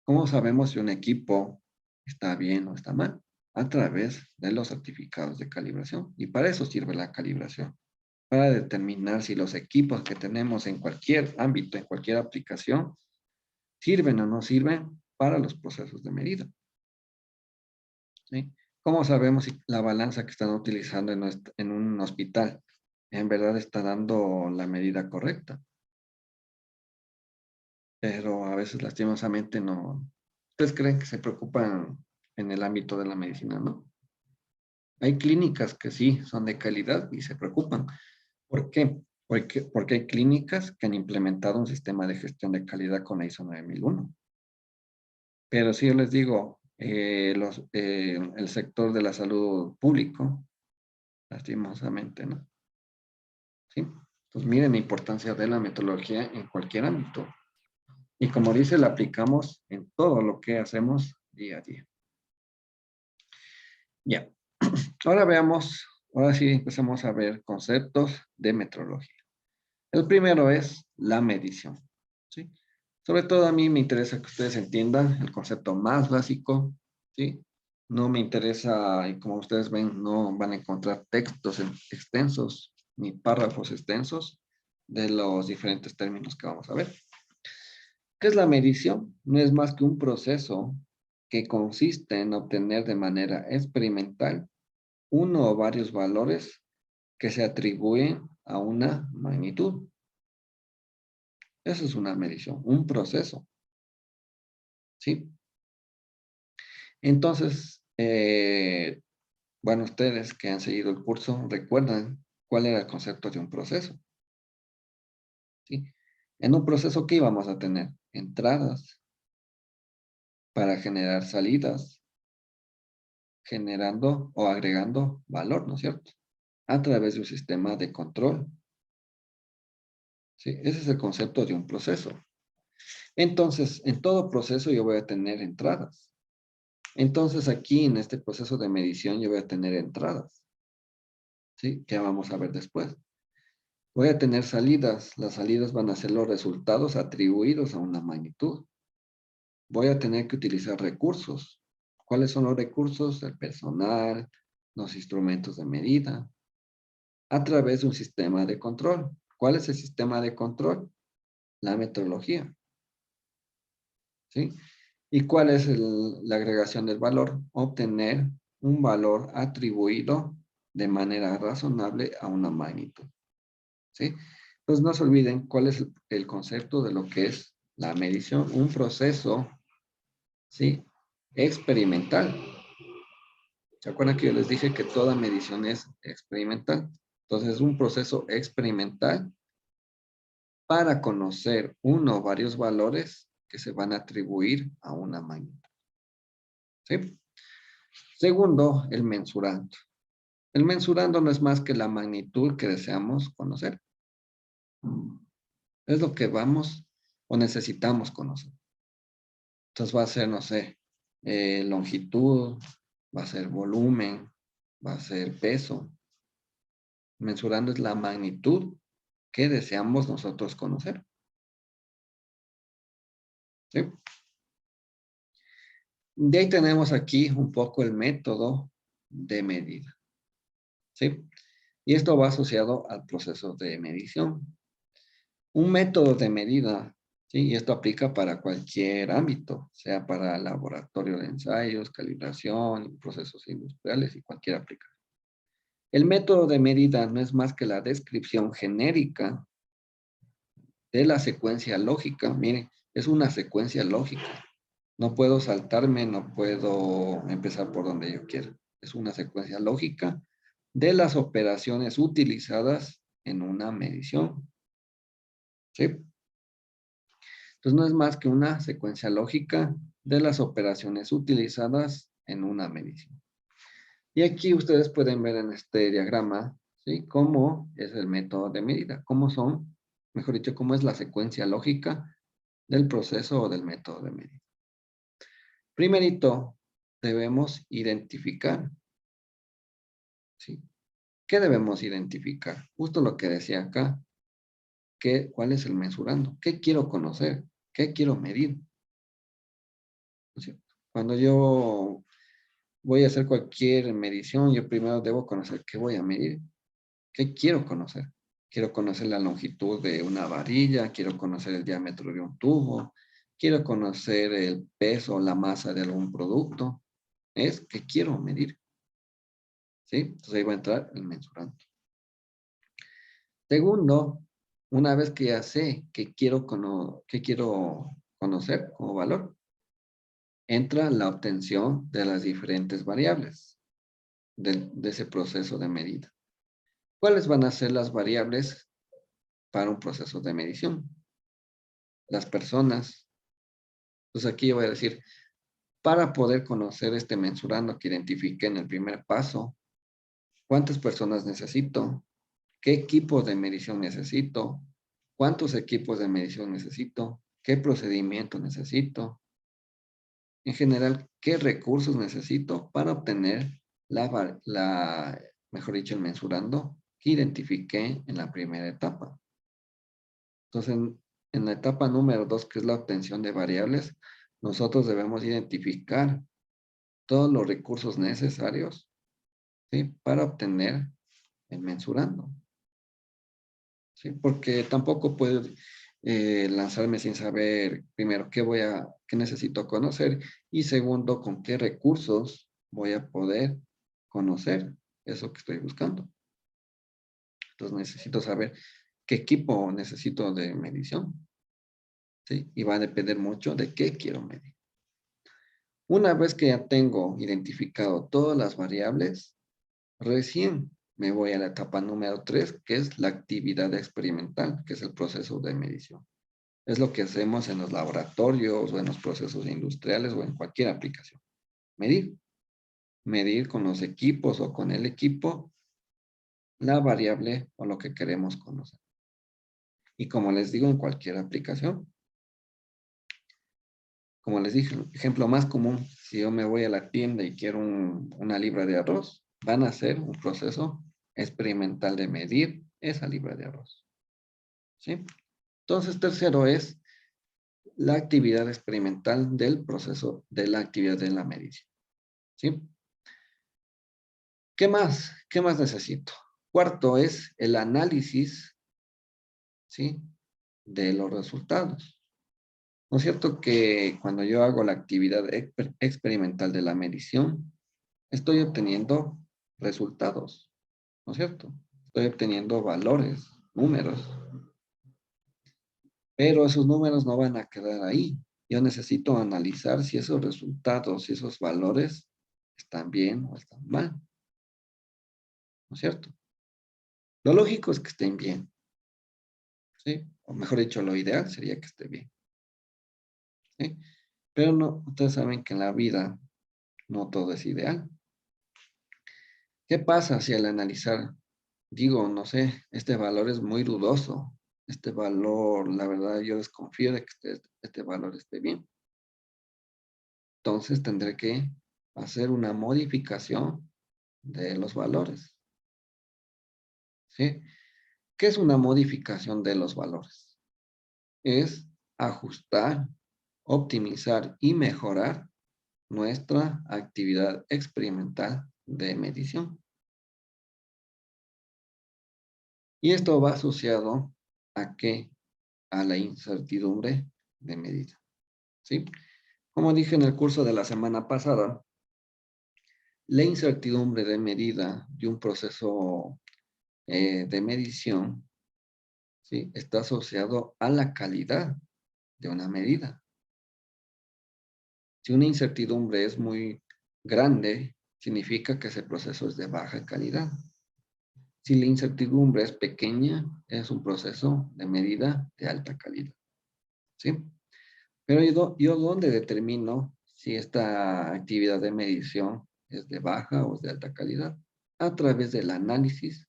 cómo sabemos si un equipo está bien o está mal, a través de los certificados de calibración. Y para eso sirve la calibración, para determinar si los equipos que tenemos en cualquier ámbito, en cualquier aplicación, sirven o no sirven para los procesos de medida, ¿sí? ¿Cómo sabemos si la balanza que están utilizando en un hospital en verdad está dando la medida correcta? Pero a veces lastimosamente no. ¿Ustedes creen que se preocupan en el ámbito de la medicina, no? Hay clínicas que sí son de calidad y se preocupan. ¿Por qué? Porque hay clínicas que han implementado un sistema de gestión de calidad con la ISO 9001. Pero si yo les digo, el sector de la salud público, lastimosamente, ¿no? ¿Sí? Pues miren la importancia de la metodología en cualquier ámbito. Y como dice, la aplicamos en todo lo que hacemos día a día. Ya. Ahora veamos, ahora sí empezamos a ver conceptos de metrología. El primero es la medición, ¿sí? Sobre todo a mí me interesa que ustedes entiendan el concepto más básico, ¿sí? No me interesa, y como ustedes ven, no van a encontrar textos extensos ni párrafos extensos de los diferentes términos que vamos a ver. ¿Qué es la medición? No es más que un proceso que consiste en obtener de manera experimental uno o varios valores que se atribuyen a una magnitud. Eso es una medición, un proceso, ¿sí? Entonces, bueno, ustedes que han seguido el curso, recuerdan cuál era el concepto de un proceso, ¿sí? En un proceso, ¿qué íbamos a tener? Entradas para generar salidas, generando o agregando valor, ¿no es cierto? A través de un sistema de control, ¿sí? Ese es el concepto de un proceso. Entonces, en todo proceso yo voy a tener entradas. Entonces, aquí en este proceso de medición yo voy a tener entradas, ¿sí? Que vamos a ver después. Voy a tener salidas. Las salidas van a ser los resultados atribuidos a una magnitud. Voy a tener que utilizar recursos. ¿Cuáles son los recursos? El personal, los instrumentos de medida, a través de un sistema de control. ¿Cuál es el sistema de control? La metodología, ¿sí? ¿Y cuál es la agregación del valor? Obtener un valor atribuido de manera razonable a una magnitud, ¿sí? Entonces no se olviden cuál es el concepto de lo que es la medición, un proceso, ¿sí? Experimental. ¿Se acuerdan que yo les dije que toda medición es experimental? Entonces es un proceso experimental para conocer uno o varios valores que se van a atribuir a una magnitud, ¿sí? Segundo, el mensurando. El mensurando no es más que la magnitud que deseamos conocer. Es lo que vamos o necesitamos conocer. Entonces va a ser, no sé, longitud, va a ser volumen, va a ser peso. Mensurando es la magnitud que deseamos nosotros conocer, ¿sí? De ahí tenemos aquí un poco el método de medida, ¿sí? Y esto va asociado al proceso de medición. Un método de medida, ¿sí? Y esto aplica para cualquier ámbito, sea para laboratorio de ensayos, calibración, procesos industriales y cualquier aplicación. El método de medida no es más que la descripción genérica de la secuencia lógica. Miren, es una secuencia lógica. No puedo saltarme, no puedo empezar por donde yo quiera. Es una secuencia lógica de las operaciones utilizadas en una medición. ¿Sí? Entonces no es más que una secuencia lógica de las operaciones utilizadas en una medición. Y aquí ustedes pueden ver en este diagrama, ¿sí? Cómo es el método de medida, cómo son, mejor dicho, cómo es la secuencia lógica del proceso o del método de medida. Primerito, debemos identificar, ¿sí? ¿Qué debemos identificar? Justo lo que decía acá, ¿cuál es el mensurando? ¿Qué quiero conocer? ¿Qué quiero medir? ¿No es cierto? Cuando yo voy a hacer cualquier medición, yo primero debo conocer qué voy a medir, qué quiero conocer. Quiero conocer la longitud de una varilla, quiero conocer el diámetro de un tubo, quiero conocer el peso o la masa de algún producto. Es que quiero medir. ¿Sí? Entonces ahí va a entrar el mensurando. Segundo, una vez que ya sé que quiero conocer como valor, entra la obtención de las diferentes variables de ese proceso de medida. ¿Cuáles van a ser las variables para un proceso de medición? Las personas. Entonces aquí yo voy a decir, para poder conocer este mensurando que identifiqué en el primer paso, ¿cuántas personas necesito? ¿Qué equipo de medición necesito? ¿Cuántos equipos de medición necesito? ¿Qué procedimiento necesito? En general, ¿qué recursos necesito para obtener mejor dicho, el mensurando que identifiqué en la primera etapa? Entonces, en la etapa número 2, que es la obtención de variables, nosotros debemos identificar todos los recursos necesarios, ¿sí? Para obtener el mensurando. ¿Sí? Porque tampoco puedo lanzarme sin saber, primero, qué necesito conocer y segundo, con qué recursos voy a poder conocer eso que estoy buscando. Entonces necesito saber qué equipo necesito de medición. ¿Sí? Y va a depender mucho de qué quiero medir. Una vez que ya tengo identificado todas las variables, recién me voy a la etapa número 3, que es la actividad experimental, que es el proceso de medición. Es lo que hacemos en los laboratorios o en los procesos industriales o en cualquier aplicación. Medir. Medir con los equipos o con el equipo la variable o lo que queremos conocer. Y como les digo, en cualquier aplicación. Como les dije, el ejemplo más común, si yo me voy a la tienda y quiero una libra de arroz, van a hacer un proceso experimental de medir esa libra de arroz. ¿Sí? Entonces, tercero es la actividad experimental del proceso de la actividad de la medición. ¿Sí? ¿Qué más? ¿Qué más necesito? Cuarto es el análisis, ¿sí? De los resultados. ¿No es cierto que cuando yo hago la actividad experimental de la medición, estoy obteniendo resultados? ¿No es cierto? Estoy obteniendo valores, números. Pero esos números no van a quedar ahí. Yo necesito analizar si esos resultados, si esos valores están bien o están mal. ¿No es cierto? Lo lógico es que estén bien. ¿Sí? O mejor dicho, lo ideal sería que esté bien. ¿Sí? Pero no, ustedes saben que en la vida no todo es ideal. ¿Qué pasa si al analizar, digo, no sé, este valor es muy dudoso? Este valor, la verdad, yo desconfío de que este valor esté bien. Entonces tendré que hacer una modificación de los valores. ¿Sí? ¿Qué es una modificación de los valores? Es ajustar, optimizar y mejorar nuestra actividad experimental de medición. Y esto va asociado a qué? A la incertidumbre de medida. ¿Sí? Como dije en el curso de la semana pasada, la incertidumbre de medida de un proceso de medición, ¿sí? Está asociado a la calidad de una medida. Si una incertidumbre es muy grande, significa que ese proceso es de baja calidad. Si la incertidumbre es pequeña, es un proceso de medida de alta calidad, ¿sí? Pero yo ¿dónde determino si esta actividad de medición es de baja o es de alta calidad? A través del análisis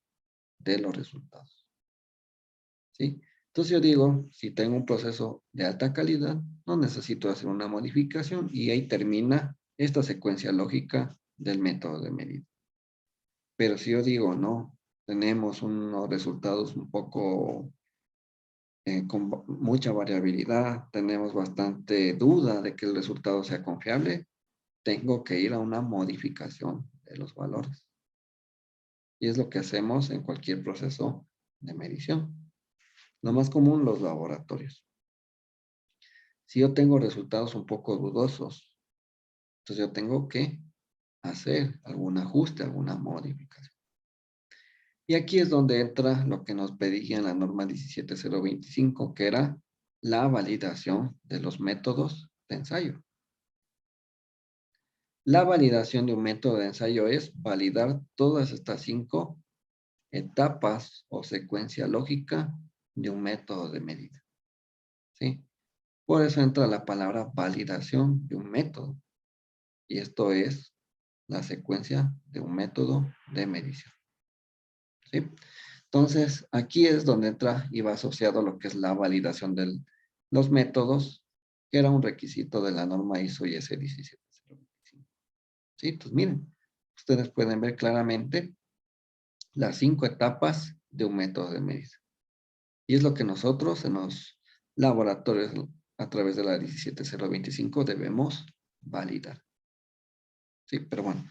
de los resultados, ¿sí? Entonces yo digo, si tengo un proceso de alta calidad, no necesito hacer una modificación y ahí termina esta secuencia lógica del método de medida. Pero si yo digo, no, tenemos unos resultados un poco con mucha variabilidad, tenemos bastante duda de que el resultado sea confiable, tengo que ir a una modificación de los valores. Y es lo que hacemos en cualquier proceso de medición. Lo más común, los laboratorios. Si yo tengo resultados un poco dudosos, entonces yo tengo que hacer algún ajuste, alguna modificación. Y aquí es donde entra lo que nos pedía en la norma 17025, que era la validación de los métodos de ensayo. La validación de un método de ensayo es validar todas estas 5 etapas o secuencia lógica de un método de medida, ¿sí? Por eso entra la palabra validación de un método. Y esto es la secuencia de un método de medición, ¿sí? Entonces, aquí es donde entra y va asociado lo que es la validación de los métodos, que era un requisito de la norma ISO IS 17025. ¿Sí? Entonces, miren, ustedes pueden ver claramente las 5 etapas de un método de medida. Y es lo que nosotros en los laboratorios a través de la 17025 debemos validar. Sí, pero bueno,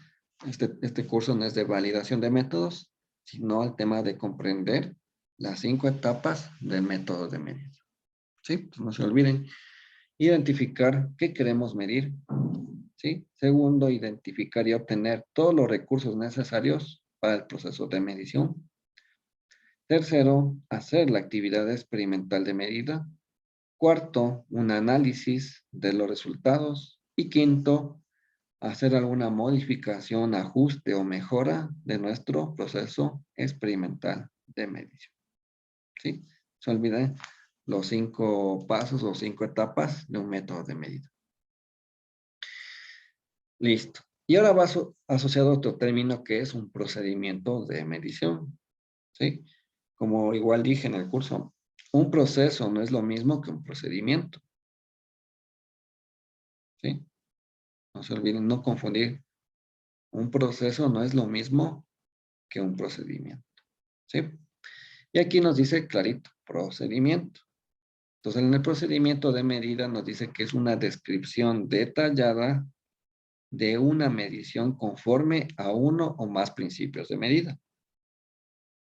este curso no es de validación de métodos, sino el tema de comprender las 5 etapas del método de medida. ¿Sí? Pues no se olviden. Identificar qué queremos medir. ¿Sí? Segundo, identificar y obtener todos los recursos necesarios para el proceso de medición. Tercero, hacer la actividad experimental de medida. Cuarto, un análisis de los resultados. Y quinto, hacer alguna modificación, ajuste o mejora de nuestro proceso experimental de medición. ¿Sí? Se olviden los 5 pasos o 5 etapas de un método de medida. Listo. Y ahora va asociado a otro término que es un procedimiento de medición. ¿Sí? Como igual dije en el curso, un proceso no es lo mismo que un procedimiento. ¿Sí? No se olviden, no confundir. Un proceso no es lo mismo que un procedimiento. ¿Sí? Y aquí nos dice clarito, procedimiento. Entonces, en el procedimiento de medida nos dice que es una descripción detallada de una medición conforme a uno o más principios de medida.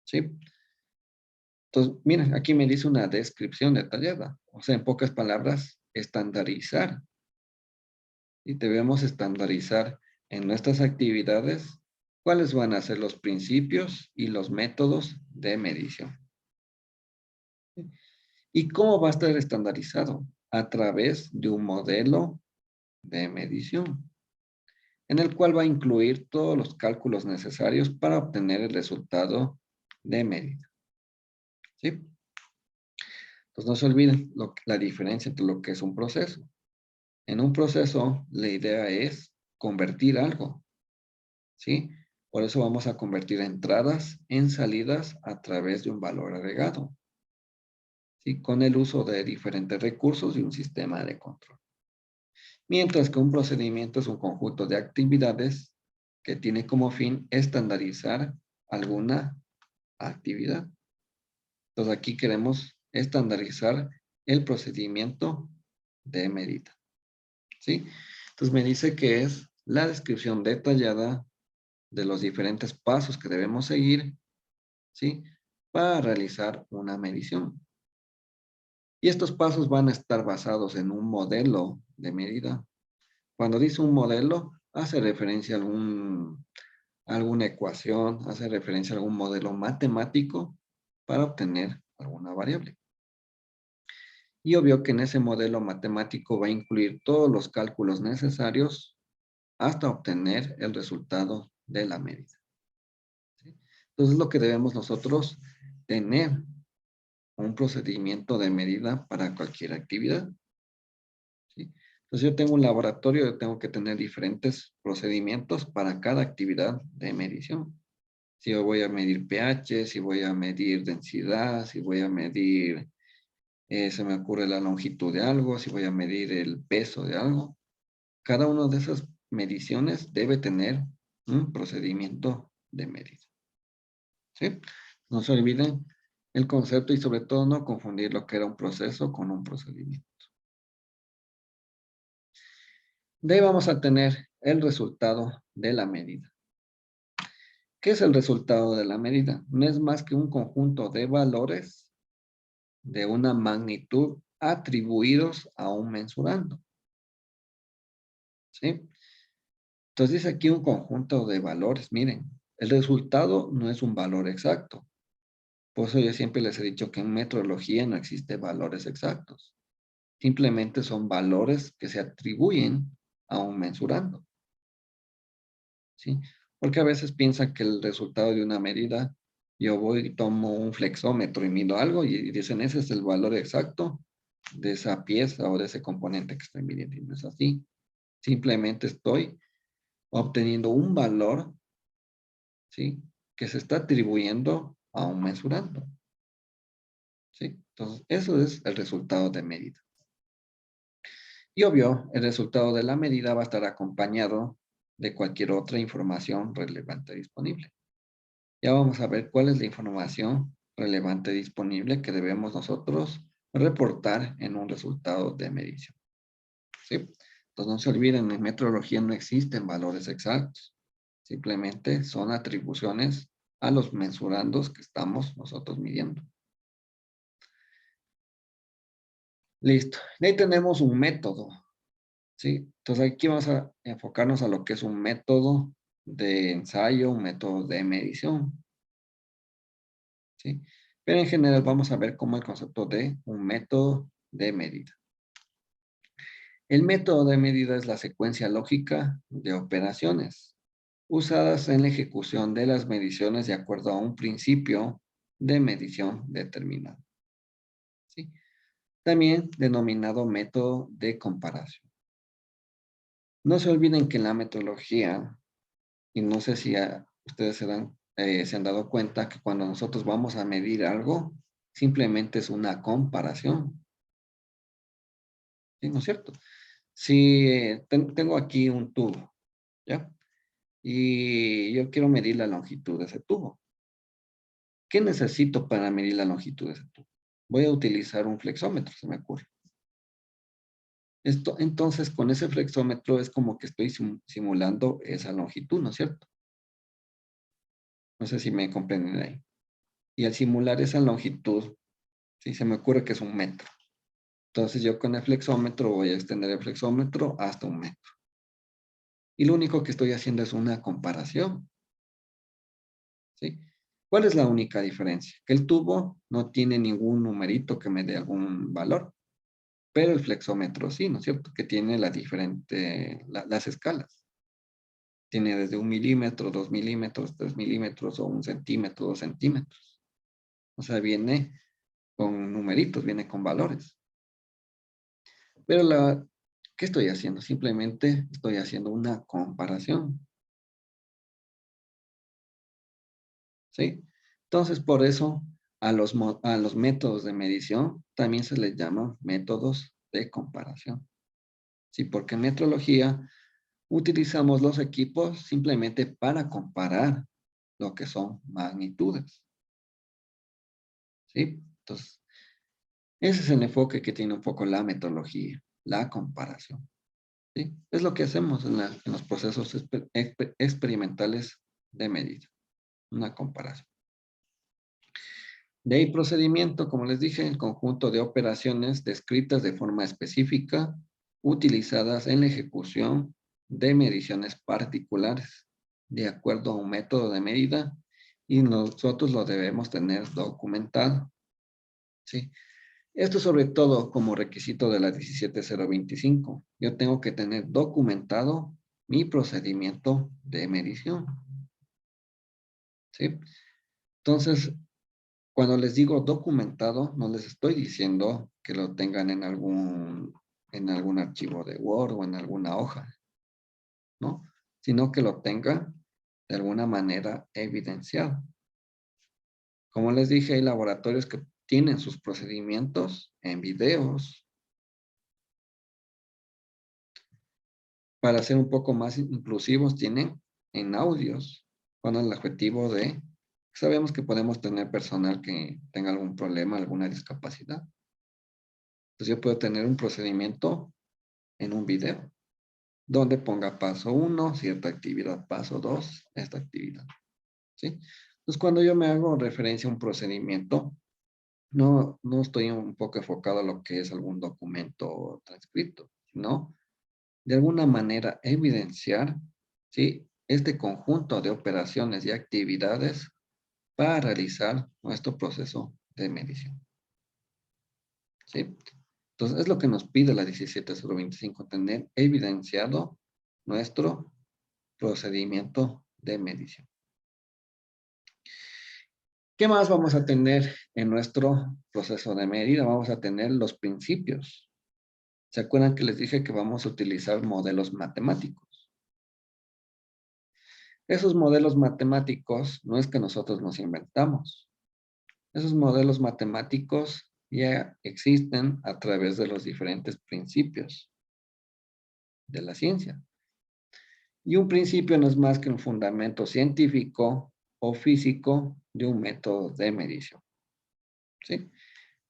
¿Sí? Entonces, miren, aquí me dice una descripción detallada. O sea, en pocas palabras, estandarizar. Y debemos estandarizar en nuestras actividades cuáles van a ser los principios y los métodos de medición. ¿Y cómo va a estar estandarizado? A través de un modelo de medición, en el cual va a incluir todos los cálculos necesarios para obtener el resultado de medida. ¿Sí? Entonces no se olviden la diferencia entre lo que es un proceso. En un proceso, la idea es convertir algo. ¿Sí? Por eso vamos a convertir entradas en salidas a través de un valor agregado. ¿Sí? Con el uso de diferentes recursos y un sistema de control. Mientras que un procedimiento es un conjunto de actividades que tiene como fin estandarizar alguna actividad. Entonces aquí queremos estandarizar el procedimiento de medida. ¿Sí? Entonces me dice que es la descripción detallada de los diferentes pasos que debemos seguir, ¿sí? Para realizar una medición. Y estos pasos van a estar basados en un modelo de medida. Cuando dice un modelo, hace referencia a alguna ecuación, hace referencia a algún modelo matemático para obtener alguna variable. Y obvio que en ese modelo matemático va a incluir todos los cálculos necesarios hasta obtener el resultado de la medida. ¿Sí? Entonces, lo que debemos nosotros tener un procedimiento de medida para cualquier actividad. ¿Sí? Entonces, yo tengo un laboratorio, yo tengo que tener diferentes procedimientos para cada actividad de medición. Si yo voy a medir pH, si voy a medir densidad, si voy a medir, se me ocurre la longitud de algo, si voy a medir el peso de algo. Cada una de esas mediciones debe tener un procedimiento de medida. ¿Sí? No se olviden el concepto y sobre todo no confundir lo que era un proceso con un procedimiento. De ahí vamos a tener el resultado de la medida. ¿Qué es el resultado de la medida? No es más que un conjunto de valores de una magnitud atribuidos a un mensurando. ¿Sí? Entonces dice aquí un conjunto de valores. Miren, el resultado no es un valor exacto. Por eso yo siempre les he dicho que en metrología no existen valores exactos. Simplemente son valores que se atribuyen a un mensurando. ¿Sí? Porque a veces piensan que el resultado de una medida, yo voy y tomo un flexómetro y mido algo y dicen ese es el valor exacto de esa pieza o de ese componente que estoy midiendo. Y no es así. Simplemente estoy obteniendo un valor, ¿sí? Que se está atribuyendo a un mensurando. ¿Sí? Entonces, eso es el resultado de medida. Y obvio, el resultado de la medida va a estar acompañado de cualquier otra información relevante disponible. Ya vamos a ver cuál es la información relevante disponible que debemos nosotros reportar en un resultado de medición. ¿Sí? Entonces no se olviden, en metrología no existen valores exactos. Simplemente son atribuciones a los mensurandos que estamos nosotros midiendo. Listo. De ahí tenemos un método. ¿Sí? Entonces aquí vamos a enfocarnos a lo que es un método de ensayo, un método de medición. ¿Sí? Pero en general vamos a ver cómo el concepto de un método de medida. El método de medida es la secuencia lógica de operaciones usadas en la ejecución de las mediciones de acuerdo a un principio de medición determinado. ¿Sí? También denominado método de comparación. No se olviden que en la metodología, y no sé si ustedes se han dado cuenta que cuando nosotros vamos a medir algo, simplemente es una comparación. ¿Sí? ¿No es cierto? Si tengo aquí un tubo, ¿ya? Y yo quiero medir la longitud de ese tubo. ¿Qué necesito para medir la longitud de ese tubo? Voy a utilizar un flexómetro, se me ocurre. Entonces, con ese flexómetro es como que estoy simulando esa longitud, ¿no es cierto? No sé si me comprenden ahí. Y al simular esa longitud, ¿sí? Se me ocurre que es un metro. Entonces yo con el flexómetro voy a extender el flexómetro hasta un metro. Y lo único que estoy haciendo es una comparación. ¿Sí? ¿Cuál es la única diferencia? Que el tubo no tiene ningún numerito que me dé algún valor, pero el flexómetro sí, ¿no es cierto? Que tiene las escalas. Tiene desde 1 milímetro, 2 milímetros, 3 milímetros o 1 centímetro, 2 centímetros. O sea, viene con numeritos, viene con valores. Pero ¿qué estoy haciendo? Simplemente estoy haciendo una comparación. ¿Sí? Entonces, por eso a los métodos de medición también se les llama métodos de comparación. Sí, porque en metrología utilizamos los equipos simplemente para comparar lo que son magnitudes. ¿Sí? Entonces, ese es el enfoque que tiene un poco la metodología, la comparación. ¿Sí? Es lo que hacemos en los procesos experimentales de medida, una comparación. De ahí procedimiento, como les dije, el conjunto de operaciones descritas de forma específica, utilizadas en la ejecución de mediciones particulares, de acuerdo a un método de medida, y nosotros lo debemos tener documentado. ¿sí? Esto sobre todo como requisito de la 17025. Yo tengo que tener documentado mi procedimiento de medición, ¿sí? Entonces, cuando les digo documentado, no les estoy diciendo que lo tengan en algún archivo de Word o en alguna hoja, ¿no? Sino que lo tengan de alguna manera evidenciado. Como les dije, hay laboratorios que tienen sus procedimientos en videos. Para ser un poco más inclusivos, tienen en audios, con el objetivo de, sabemos que podemos tener personal que tenga algún problema, alguna discapacidad. Entonces yo puedo tener un procedimiento en un video, donde ponga paso 1, cierta actividad, paso 2, esta actividad, ¿sí? Entonces cuando yo me hago referencia a un procedimiento, no estoy un poco enfocado a lo que es algún documento transcrito, sino de alguna manera evidenciar, ¿sí?, este conjunto de operaciones y actividades para realizar nuestro proceso de medición, ¿sí? Entonces, es lo que nos pide la 17025, tener evidenciado nuestro procedimiento de medición. ¿Qué más vamos a tener en nuestro proceso de medida? Vamos a tener los principios. ¿Se acuerdan que les dije que vamos a utilizar modelos matemáticos? Esos modelos matemáticos no es que nosotros nos inventamos. Esos modelos matemáticos ya existen a través de los diferentes principios de la ciencia. Y un principio no es más que un fundamento científico o físico de un método de medición, ¿sí?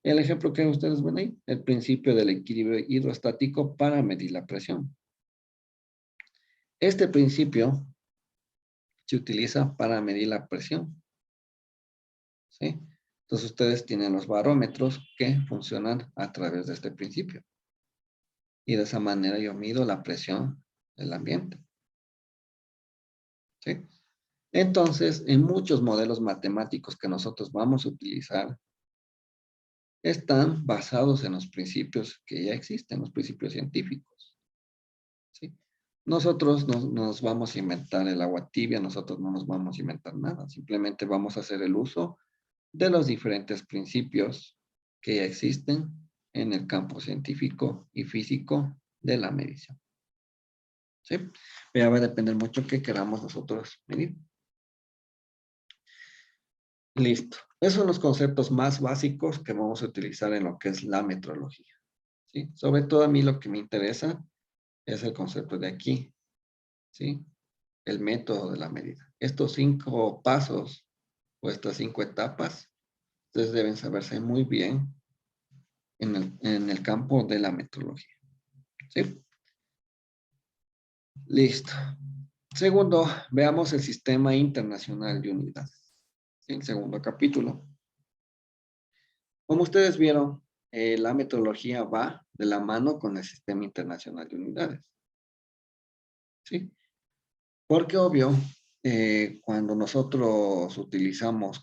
El ejemplo que ustedes ven ahí, el principio del equilibrio hidrostático para medir la presión. Este principio se utiliza para medir la presión, ¿sí? Entonces ustedes tienen los barómetros que funcionan a través de este principio. Y de esa manera yo mido la presión del ambiente, ¿sí? Entonces, en muchos modelos matemáticos que nosotros vamos a utilizar, están basados en los principios que ya existen, los principios científicos, ¿sí? Nosotros no nos vamos a inventar el agua tibia, nosotros no nos vamos a inventar nada, simplemente vamos a hacer el uso de los diferentes principios que ya existen en el campo científico y físico de la medición, ¿sí? Pero va a depender mucho qué queramos nosotros medir. Listo. Esos son los conceptos más básicos que vamos a utilizar en lo que es la metrología, ¿sí? Sobre todo a mí lo que me interesa es el concepto de aquí, ¿sí? El método de la medida. Estos 5 pasos o estas 5 etapas, ustedes deben saberse muy bien en el campo de la metrología, ¿sí? Listo. Segundo, veamos el Sistema Internacional de Unidades, ¿sí? El segundo capítulo. Como ustedes vieron, la metodología va de la mano con el Sistema Internacional de Unidades, ¿sí? Porque obvio, cuando nosotros utilizamos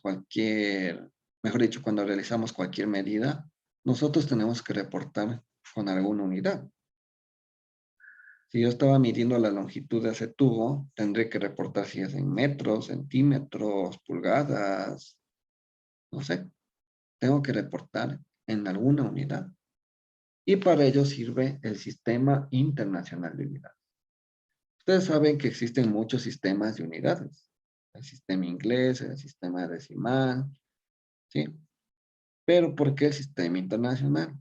mejor dicho, cuando realizamos cualquier medida, nosotros tenemos que reportar con alguna unidad. Si yo estaba midiendo la longitud de ese tubo, tendré que reportar si es en metros, centímetros, pulgadas, no sé. Tengo que reportar en alguna unidad. Y para ello sirve el Sistema Internacional de Unidades. Ustedes saben que existen muchos sistemas de unidades. El sistema inglés, el sistema decimal, ¿sí? Pero ¿por qué el sistema internacional?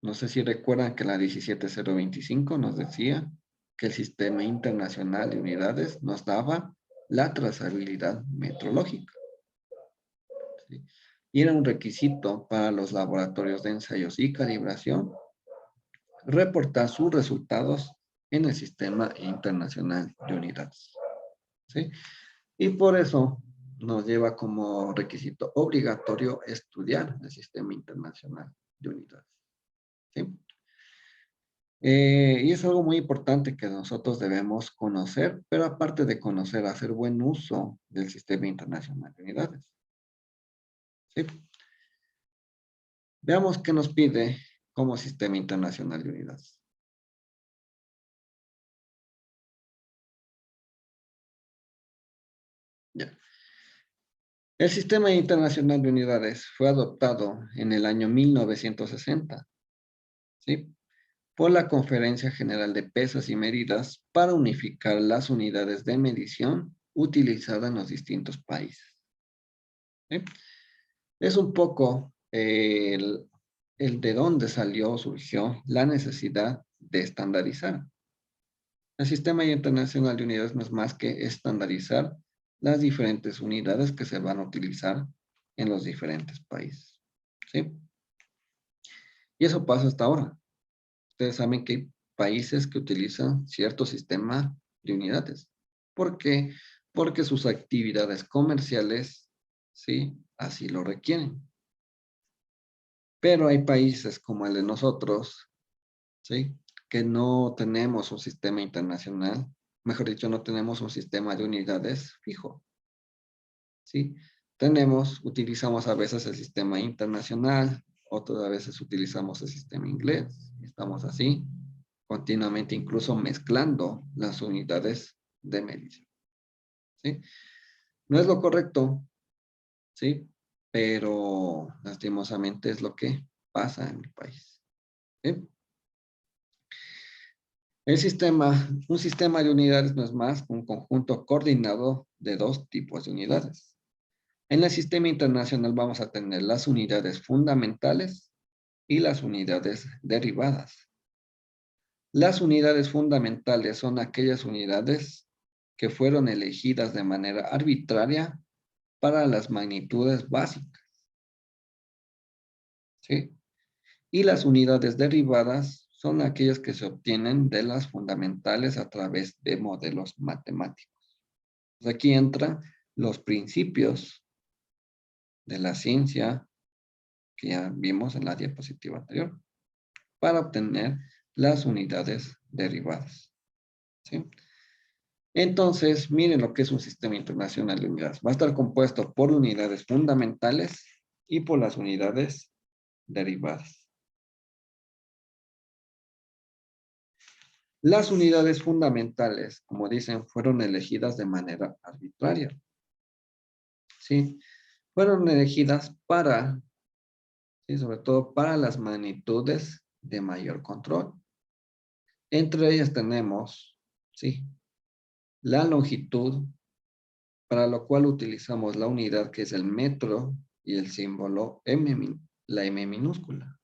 No sé si recuerdan que la 17025 nos decía que el Sistema Internacional de Unidades nos daba la trazabilidad metrológica, ¿sí? Y era un requisito para los laboratorios de ensayos y calibración reportar sus resultados en el Sistema Internacional de Unidades, ¿sí? Y por eso nos lleva como requisito obligatorio estudiar el Sistema Internacional de Unidades, ¿sí? Y es algo muy importante que nosotros debemos conocer, pero aparte de conocer, hacer buen uso del Sistema Internacional de Unidades, ¿sí? Veamos qué nos pide como Sistema Internacional de Unidades. Ya. El Sistema Internacional de Unidades fue adoptado en el año 1960, ¿sí? Por la Conferencia General de Pesas y Medidas para unificar las unidades de medición utilizadas en los distintos países, ¿sí? Es un poco el de dónde salió, surgió la necesidad de estandarizar. El Sistema Internacional de Unidades no es más que estandarizar las diferentes unidades que se van a utilizar en los diferentes países, ¿sí? Y eso pasa hasta ahora. Ustedes saben que hay países que utilizan cierto sistema de unidades. ¿Por qué? Porque sus actividades comerciales, ¿sí? Así lo requieren. Pero hay países como el de nosotros, ¿sí? Que no tenemos un sistema internacional, mejor dicho, no tenemos un sistema de unidades fijo, ¿sí? Utilizamos a veces el sistema internacional, otras veces utilizamos el sistema inglés, estamos así, continuamente incluso mezclando las unidades de medición, ¿sí? No es lo correcto, ¿sí? Pero lastimosamente es lo que pasa en mi país, ¿sí? Un sistema de unidades no es más que un conjunto coordinado de dos tipos de unidades. En el sistema internacional vamos a tener las unidades fundamentales y las unidades derivadas. Las unidades fundamentales son aquellas unidades que fueron elegidas de manera arbitraria para las magnitudes básicas, ¿sí? Y las unidades derivadas son aquellas que se obtienen de las fundamentales a través de modelos matemáticos. Aquí entran los principios de la ciencia que ya vimos en la diapositiva anterior para obtener las unidades derivadas, ¿sí? Entonces, miren lo que es un sistema internacional de unidades. Va a estar compuesto por unidades fundamentales y por las unidades derivadas. Las unidades fundamentales, como dicen, fueron elegidas de manera arbitraria, ¿sí? Fueron elegidas para, ¿sí? Sobre todo para las magnitudes de mayor control. Entre ellas tenemos, ¿sí? La longitud, para lo cual utilizamos la unidad que es el metro y el símbolo M, la M minúscula,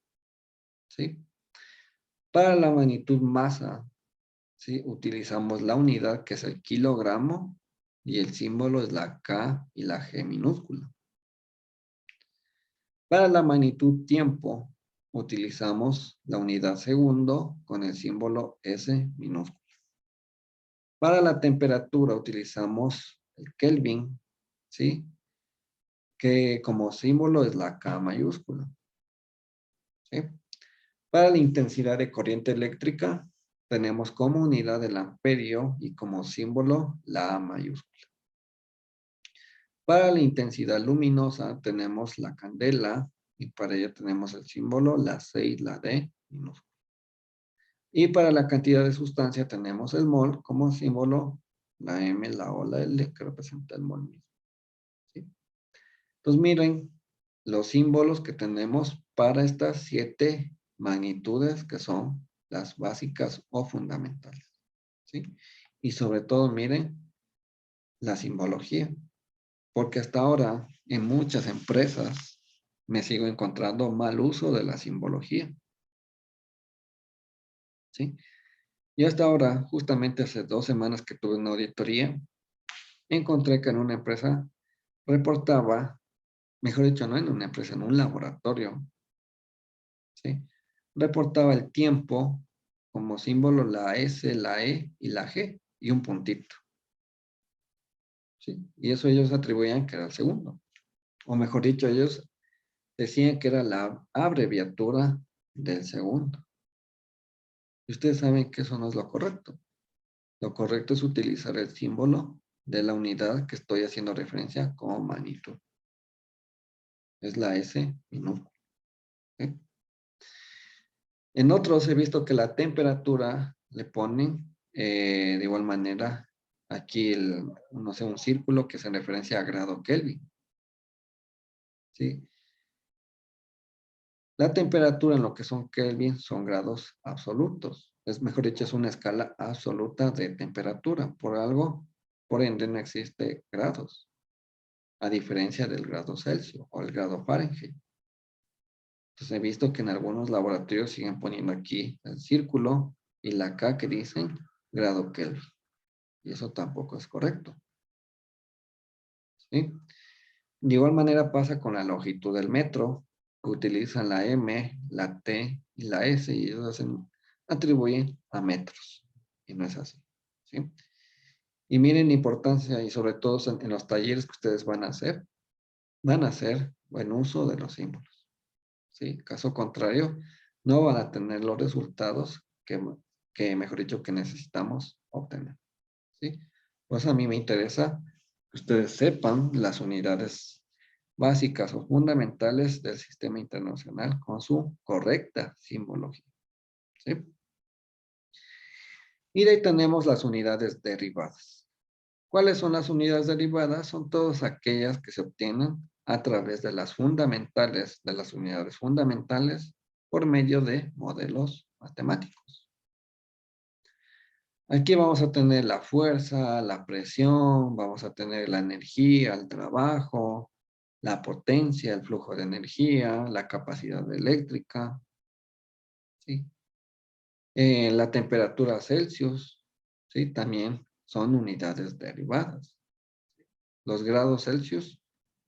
¿sí? Para la magnitud masa, ¿sí? Utilizamos la unidad que es el kilogramo y el símbolo es la K y la G minúscula. Para la magnitud tiempo, utilizamos la unidad segundo con el símbolo S minúscula. Para la temperatura utilizamos el Kelvin, ¿sí? Que como símbolo es la K mayúscula, ¿sí? Para la intensidad de corriente eléctrica tenemos como unidad el amperio y como símbolo la A mayúscula. Para la intensidad luminosa tenemos la candela y para ella tenemos el símbolo la C y la D minúscula. Y para la cantidad de sustancia tenemos el mol como símbolo, la M, la O, la L, que representa el mol mismo, ¿sí? Entonces miren los símbolos que tenemos para estas 7 magnitudes que son las básicas o fundamentales, ¿sí? Y sobre todo miren la simbología, porque hasta ahora en muchas empresas me sigo encontrando mal uso de la simbología, ¿sí? Y hasta ahora, justamente hace 2 semanas que tuve una auditoría, encontré que en una empresa reportaba, mejor dicho, no en una empresa, en un laboratorio, ¿sí? Reportaba el tiempo como símbolo la S, la E y la G y un puntito, ¿sí? Y eso ellos atribuían que era el segundo. O mejor dicho, ellos decían que era la abreviatura del segundo. Y ustedes saben que eso no es lo correcto. Lo correcto es utilizar el símbolo de la unidad que estoy haciendo referencia como magnitud. Es la S minúscula. ¿sí? En otros he visto que la temperatura le ponen de igual manera aquí no sé, un círculo que se referencia a grado Kelvin. ¿Sí? La temperatura en lo que son Kelvin son grados absolutos. Es mejor dicho, es una escala absoluta de temperatura. Por ende, no existe grados, a diferencia del grado Celsius o el grado Fahrenheit. Entonces he visto que en algunos laboratorios siguen poniendo aquí el círculo y la K que dicen grado Kelvin. Y eso tampoco es correcto. ¿Sí? De igual manera pasa con la longitud del metro. Utilizan la M, la T y la S y ellos atribuyen a metros. Y no es así. ¿Sí? Y miren la importancia y sobre todo en los talleres que ustedes van a hacer buen uso de los símbolos. ¿Sí? Caso contrario, no van a tener los resultados que mejor dicho, que necesitamos obtener. ¿Sí? Pues a mí me interesa que ustedes sepan las unidades básicas o fundamentales del sistema internacional con su correcta simbología. ¿Sí? Y de ahí tenemos las unidades derivadas. ¿Cuáles son las unidades derivadas? Son todas aquellas que se obtienen a través de las fundamentales, de las unidades fundamentales, por medio de modelos matemáticos. Aquí vamos a tener la fuerza, la presión, vamos a tener la energía, el trabajo, la potencia, el flujo de energía, la capacidad eléctrica, ¿sí? La temperatura Celsius, ¿sí? También son unidades derivadas. Los grados Celsius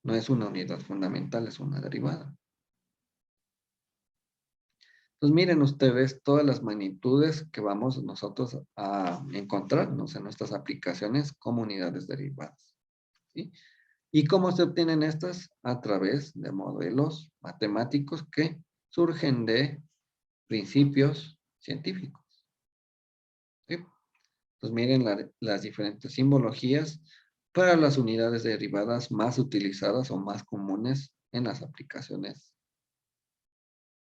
no es una unidad fundamental, es una derivada. Entonces miren ustedes todas las magnitudes que vamos nosotros a encontrarnos en nuestras aplicaciones como unidades derivadas. ¿Sí? ¿Y cómo se obtienen estas? A través de modelos matemáticos que surgen de principios científicos. ¿Sí? Pues miren las diferentes simbologías para las unidades derivadas más utilizadas o más comunes en las aplicaciones.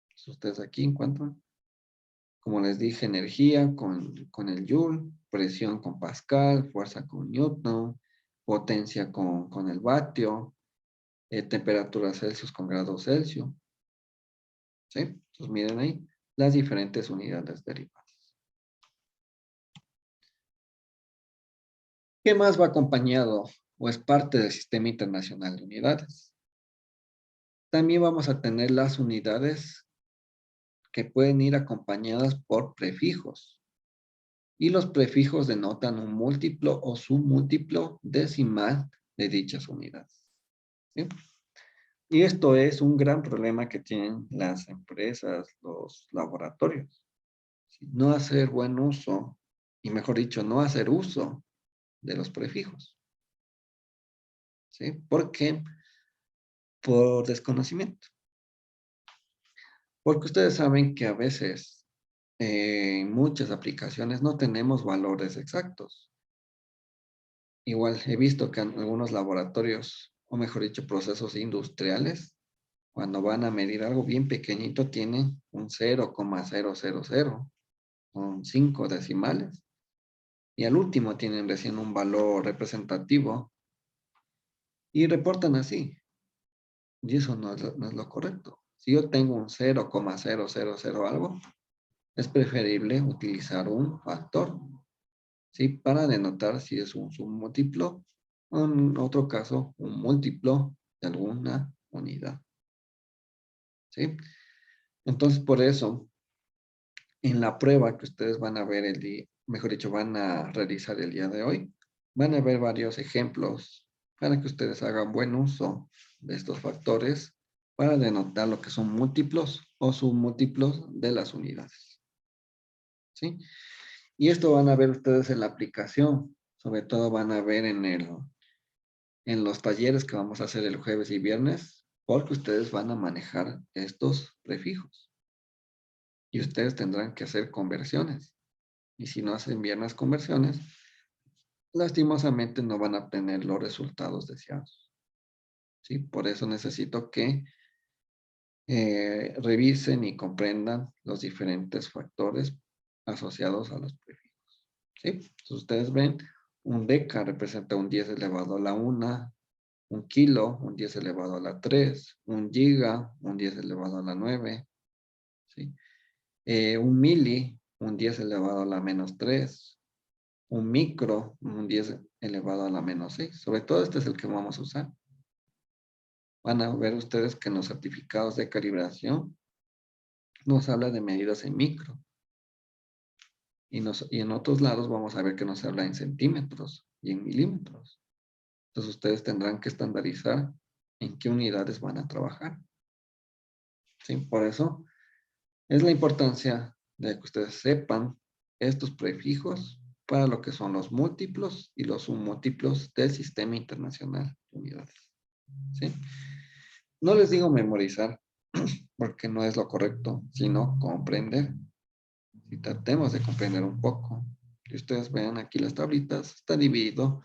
Entonces, ustedes aquí encuentran, como les dije, energía con el Joule, presión con Pascal, fuerza con Newton, potencia con el vatio, temperatura Celsius con grados Celsius. ¿Sí? Entonces miren ahí las diferentes unidades derivadas. ¿Qué más va acompañado o es parte del Sistema Internacional de Unidades? También vamos a tener las unidades que pueden ir acompañadas por prefijos. Y los prefijos denotan un múltiplo o submúltiplo decimal de dichas unidades. ¿Sí? Y esto es un gran problema que tienen las empresas, los laboratorios. No hacer buen uso, y mejor dicho, no hacer uso de los prefijos. ¿Sí? ¿Por qué? Por desconocimiento. Porque ustedes saben que a veces en muchas aplicaciones no tenemos valores exactos. Igual he visto que en algunos laboratorios, o mejor dicho, procesos industriales, cuando van a medir algo bien pequeñito, tienen un 0,000, con 5 decimales. Y al último tienen recién un valor representativo y reportan así. Y eso no es lo correcto. Si yo tengo un 0,000 algo, es preferible utilizar un factor, ¿sí? Para denotar si es un submúltiplo o en otro caso un múltiplo de alguna unidad, ¿sí? Entonces, por eso, en la prueba que ustedes van a ver mejor dicho, van a realizar el día de hoy, van a ver varios ejemplos para que ustedes hagan buen uso de estos factores para denotar lo que son múltiplos o submúltiplos de las unidades, ¿sí? Y esto van a ver ustedes en la aplicación, sobre todo van a ver en los talleres que vamos a hacer el jueves y viernes, porque ustedes van a manejar estos prefijos. Y ustedes tendrán que hacer conversiones. Y si no hacen bien las conversiones, lastimosamente no van a obtener los resultados deseados. ¿Sí? Por eso necesito que revisen y comprendan los diferentes factores asociados a los prefijos. ¿Sí? Entonces ustedes ven, un deca representa un 10 elevado a la 1, un kilo, un 10 elevado a la 3, un giga, un 10 elevado a la 9, ¿sí? Un mili, un 10 elevado a la menos 3, un micro, un 10 elevado a la menos 6. Sobre todo este es el que vamos a usar. Van a ver ustedes que en los certificados de calibración nos habla de medidas en micro. Y en otros lados vamos a ver que nos habla en centímetros y en milímetros. Entonces ustedes tendrán que estandarizar en qué unidades van a trabajar. ¿Sí? Por eso es la importancia de que ustedes sepan estos prefijos para lo que son los múltiplos y los submúltiplos del Sistema Internacional de Unidades. ¿Sí? No les digo memorizar, porque no es lo correcto, sino comprender. Y tratemos de comprender un poco. Y ustedes vean aquí las tablitas, está dividido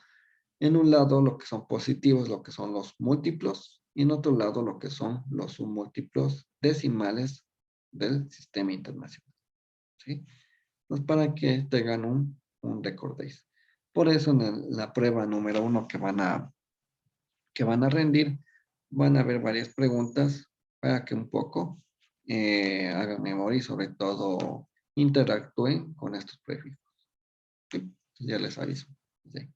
en un lado lo que son positivos, lo que son los múltiplos, y en otro lado lo que son los submúltiplos decimales del sistema internacional. ¿Sí? Pues para que tengan un recordéis. Por eso en la prueba número 1 que van a rendir, van a haber varias preguntas para que un poco hagan memoria y sobre todo interactúen con estos prefijos. ¿Sí? Ya les aviso. ¿Sí?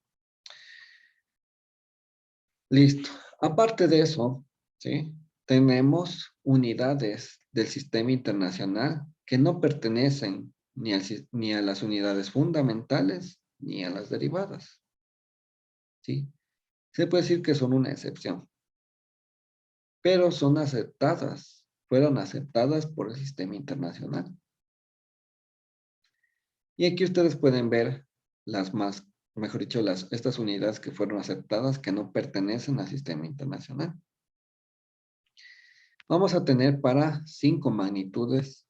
Listo. Aparte de eso, ¿sí? Tenemos unidades del sistema internacional que no pertenecen ni a las unidades fundamentales ni a las derivadas. ¿Sí? Se puede decir que son una excepción, pero son aceptadas, fueron aceptadas por el sistema internacional. Y aquí ustedes pueden ver las más, mejor dicho, estas unidades que fueron aceptadas que no pertenecen al sistema internacional. Vamos a tener para 5 magnitudes,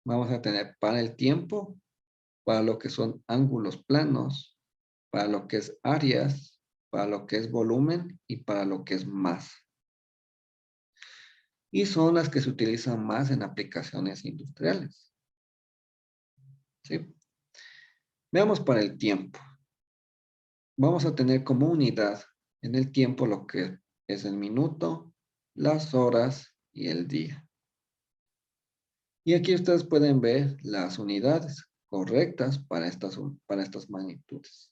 vamos a tener para el tiempo, para lo que son ángulos planos, para lo que es áreas, para lo que es volumen y para lo que es masa. Y son las que se utilizan más en aplicaciones industriales. ¿Sí? Veamos para el tiempo. Vamos a tener como unidad en el tiempo lo que es el minuto, las horas y el día. Y aquí ustedes pueden ver las unidades correctas para estas magnitudes.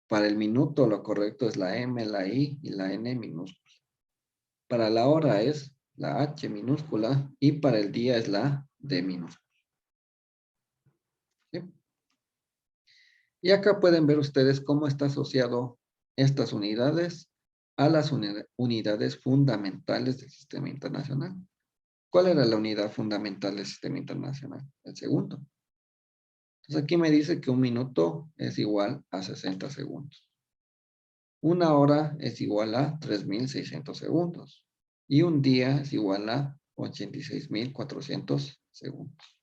Para el minuto lo correcto es la M, la I y la N minúscula. Para la hora es la H minúscula y para el día es la D minúscula. ¿Sí? Y acá pueden ver ustedes cómo está asociado estas unidades a las unidades fundamentales del sistema internacional. ¿Cuál era la unidad fundamental del sistema internacional? El segundo. Entonces aquí me dice que un minuto es igual a 60 segundos. Una hora es igual a 3.600 segundos. Y un día es igual a 86.400 segundos.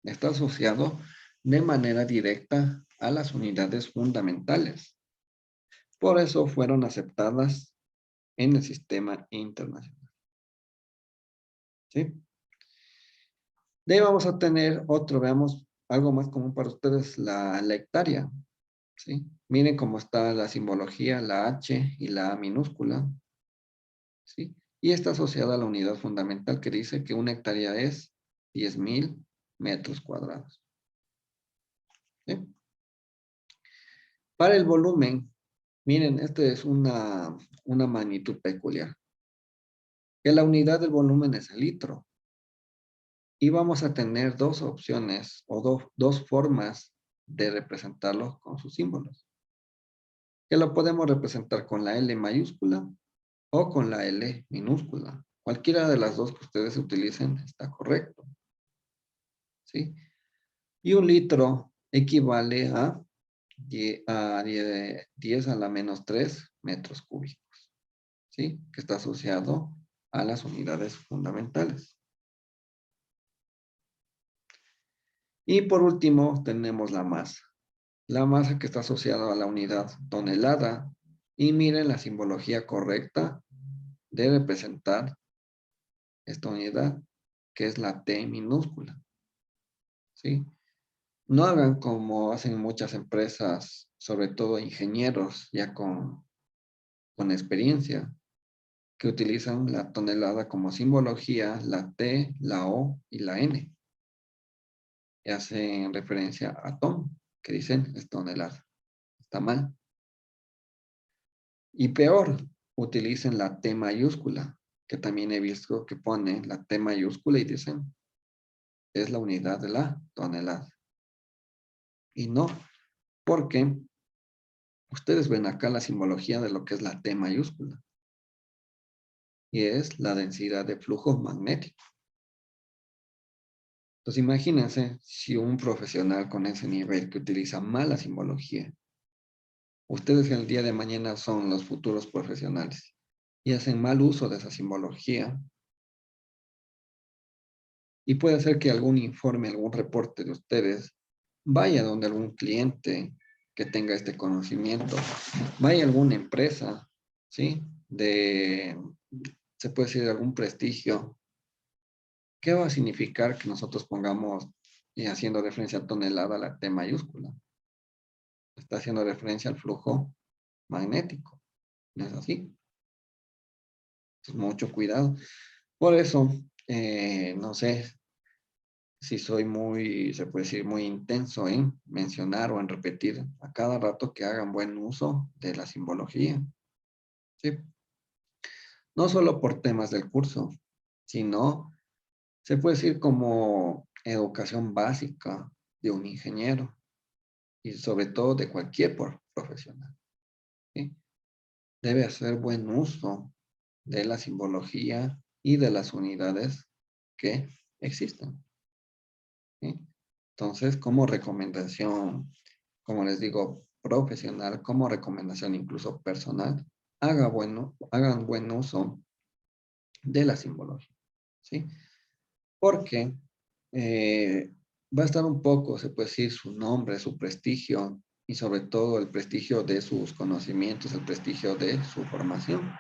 Está asociado de manera directa a las unidades fundamentales. Por eso fueron aceptadas en el sistema internacional. ¿Sí? De ahí vamos a tener otro, veamos, algo más común para ustedes, la hectárea. ¿Sí? Miren cómo está la simbología, la H y la A minúscula. ¿Sí? Y está asociada a la unidad fundamental que dice que una hectárea es 10.000 metros cuadrados. ¿Sí? Para el volumen, miren, esta es una magnitud peculiar. Que la unidad del volumen es el litro. Y vamos a tener dos opciones o dos formas de representarlo con sus símbolos. Que lo podemos representar con la L mayúscula o con la L minúscula. Cualquiera de las dos que ustedes utilicen está correcto. ¿Sí? Y un litro equivale a 10 a la menos 3 metros cúbicos. ¿Sí? Que está asociado a las unidades fundamentales. Y por último tenemos la masa. La masa que está asociada a la unidad tonelada. Y miren la simbología correcta de representar esta unidad, que es la T minúscula, ¿sí? No hagan como hacen muchas empresas, sobre todo ingenieros ya con experiencia, que utilizan la tonelada como simbología, la T, la O y la N. Y hacen referencia a ton, que dicen es tonelada. Está mal. Y peor, utilicen la T mayúscula, que también he visto que pone la T mayúscula y dicen es la unidad de la tonelada. Y no, porque ustedes ven acá la simbología de lo que es la T mayúscula. Y es la densidad de flujo magnético. Entonces imagínense si un profesional con ese nivel que utiliza mala simbología, ustedes el día de mañana son los futuros profesionales y hacen mal uso de esa simbología, y puede ser que algún informe, algún reporte de ustedes vaya donde algún cliente que tenga este conocimiento, vaya a alguna empresa, ¿sí? Se puede decir, de algún prestigio. ¿Qué va a significar que nosotros pongamos, haciendo referencia a tonelada, la T mayúscula? Está haciendo referencia al flujo magnético. ¿No es así? Entonces, mucho cuidado. Por eso, no sé si soy muy, se puede decir, muy intenso en mencionar o en repetir a cada rato que hagan buen uso de la simbología. ¿Sí? No solo por temas del curso, sino se puede decir como educación básica de un ingeniero y sobre todo de cualquier profesional, ¿sí? Debe hacer buen uso de la simbología y de las unidades que existen, ¿sí? Entonces, como recomendación, como les digo, profesional, como recomendación incluso personal, hagan buen uso de la simbología, ¿sí? Porque va a estar un poco, se puede decir, su nombre, su prestigio y sobre todo el prestigio de sus conocimientos, el prestigio de su formación.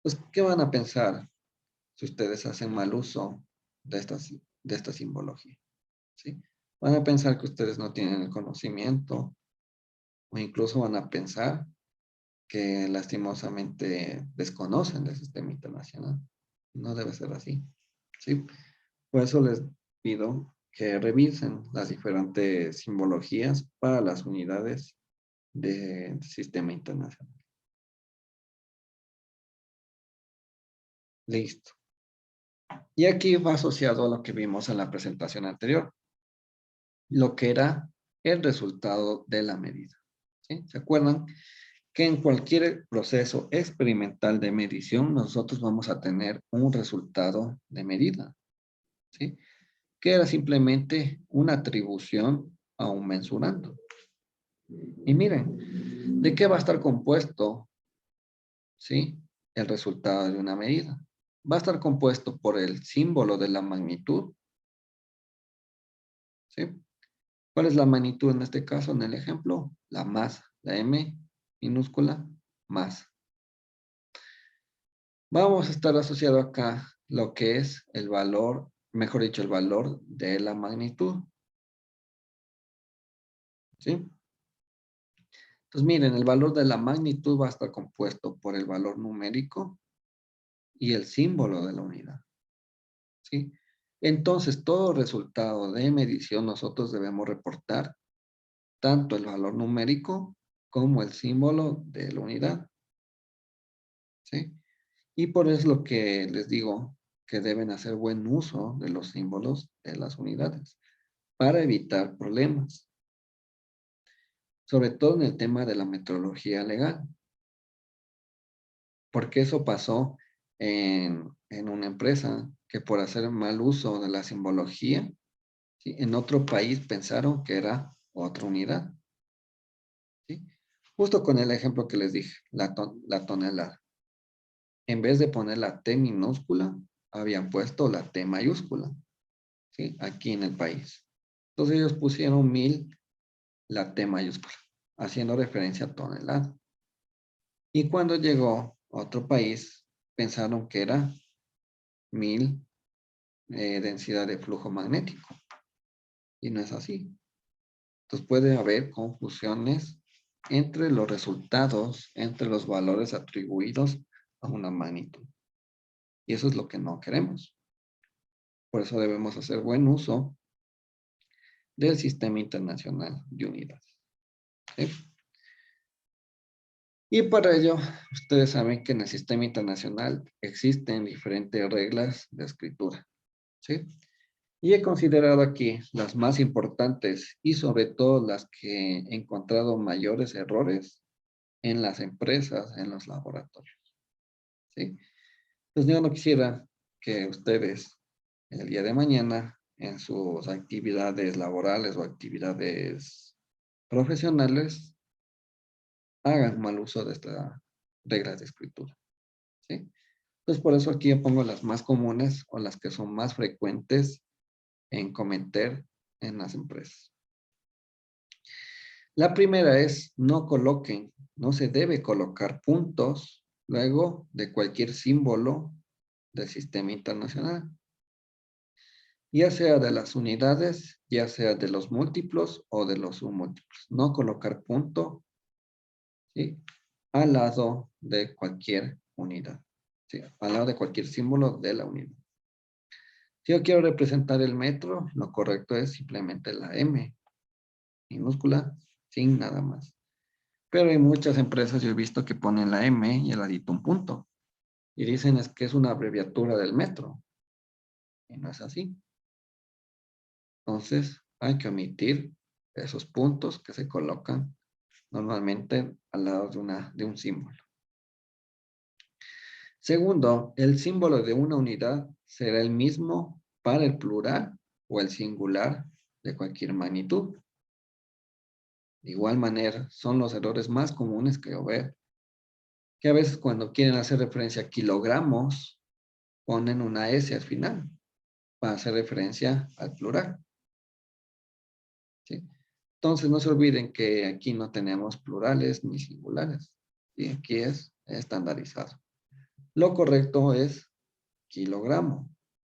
Pues, ¿qué van a pensar si ustedes hacen mal uso de esta simbología? ¿Sí? Van a pensar que ustedes no tienen el conocimiento o incluso van a pensar que lastimosamente desconocen del sistema internacional. No debe ser así, ¿sí? Por eso les pido que revisen las diferentes simbologías para las unidades del sistema internacional. Listo. Y aquí va asociado a lo que vimos en la presentación anterior, lo que era el resultado de la medida. ¿Sí? ¿Se acuerdan? Que en cualquier proceso experimental de medición nosotros vamos a tener un resultado de medida, ¿sí? Que era simplemente una atribución a un mensurando. Y miren, ¿de qué va a estar compuesto, ¿sí? El resultado de una medida? Va a estar compuesto por el símbolo de la magnitud, ¿sí? ¿Cuál es la magnitud en este caso, en el ejemplo? La masa, la M minúscula, más. Vamos a estar asociado acá lo que es el valor, mejor dicho, el valor de la magnitud, ¿sí? Entonces, miren, el valor de la magnitud va a estar compuesto por el valor numérico y el símbolo de la unidad, ¿sí? Entonces, todo resultado de medición nosotros debemos reportar tanto el valor numérico como el símbolo de la unidad, ¿sí? Y por eso es lo que les digo, que deben hacer buen uso de los símbolos de las unidades para evitar problemas, sobre todo en el tema de la metrología legal, porque eso pasó en una empresa que por hacer mal uso de la simbología, ¿sí? En otro país pensaron que era otra unidad, ¿sí? Justo con el ejemplo que les dije, la tonelada. En vez de poner la T minúscula, habían puesto la T mayúscula, ¿sí? Aquí en el país. Entonces ellos pusieron 1000, la T mayúscula, haciendo referencia a tonelada. Y cuando llegó a otro país, pensaron que era 1000 densidad de flujo magnético. Y no es así. Entonces puede haber confusiones entre los resultados, entre los valores atribuidos a una magnitud. Y eso es lo que no queremos. Por eso debemos hacer buen uso del Sistema Internacional de Unidades. ¿Sí? Y para ello, ustedes saben que en el Sistema Internacional existen diferentes reglas de escritura. ¿Sí? Y he considerado aquí las más importantes y sobre todo las que he encontrado mayores errores en las empresas, en los laboratorios. ¿Sí? Pues yo no quisiera que ustedes el día de mañana en sus actividades laborales o actividades profesionales hagan mal uso de estas reglas de escritura. ¿Sí? Entonces por eso aquí yo pongo las más comunes o las que son más frecuentes en cometer en las empresas. La primera es no coloquen, no se debe colocar puntos luego de cualquier símbolo del sistema internacional, ya sea de las unidades, ya sea de los múltiplos o de los submúltiplos. No colocar punto, ¿sí?, al lado de cualquier unidad, ¿sí?, al lado de cualquier símbolo de la unidad. Si yo quiero representar el metro, lo correcto es simplemente la M minúscula, sin nada más. Pero hay muchas empresas, yo he visto que ponen la M y al ladito un punto. Y dicen es que es una abreviatura del metro. Y no es así. Entonces, hay que omitir esos puntos que se colocan normalmente al lado de un símbolo. Segundo, el símbolo de una unidad será el mismo para el plural o el singular de cualquier magnitud. De igual manera, son los errores más comunes que yo veo, que a veces cuando quieren hacer referencia a kilogramos, ponen una S al final para hacer referencia al plural. ¿Sí? Entonces, no se olviden que aquí no tenemos plurales ni singulares. Y aquí es estandarizado. Lo correcto es kilogramo.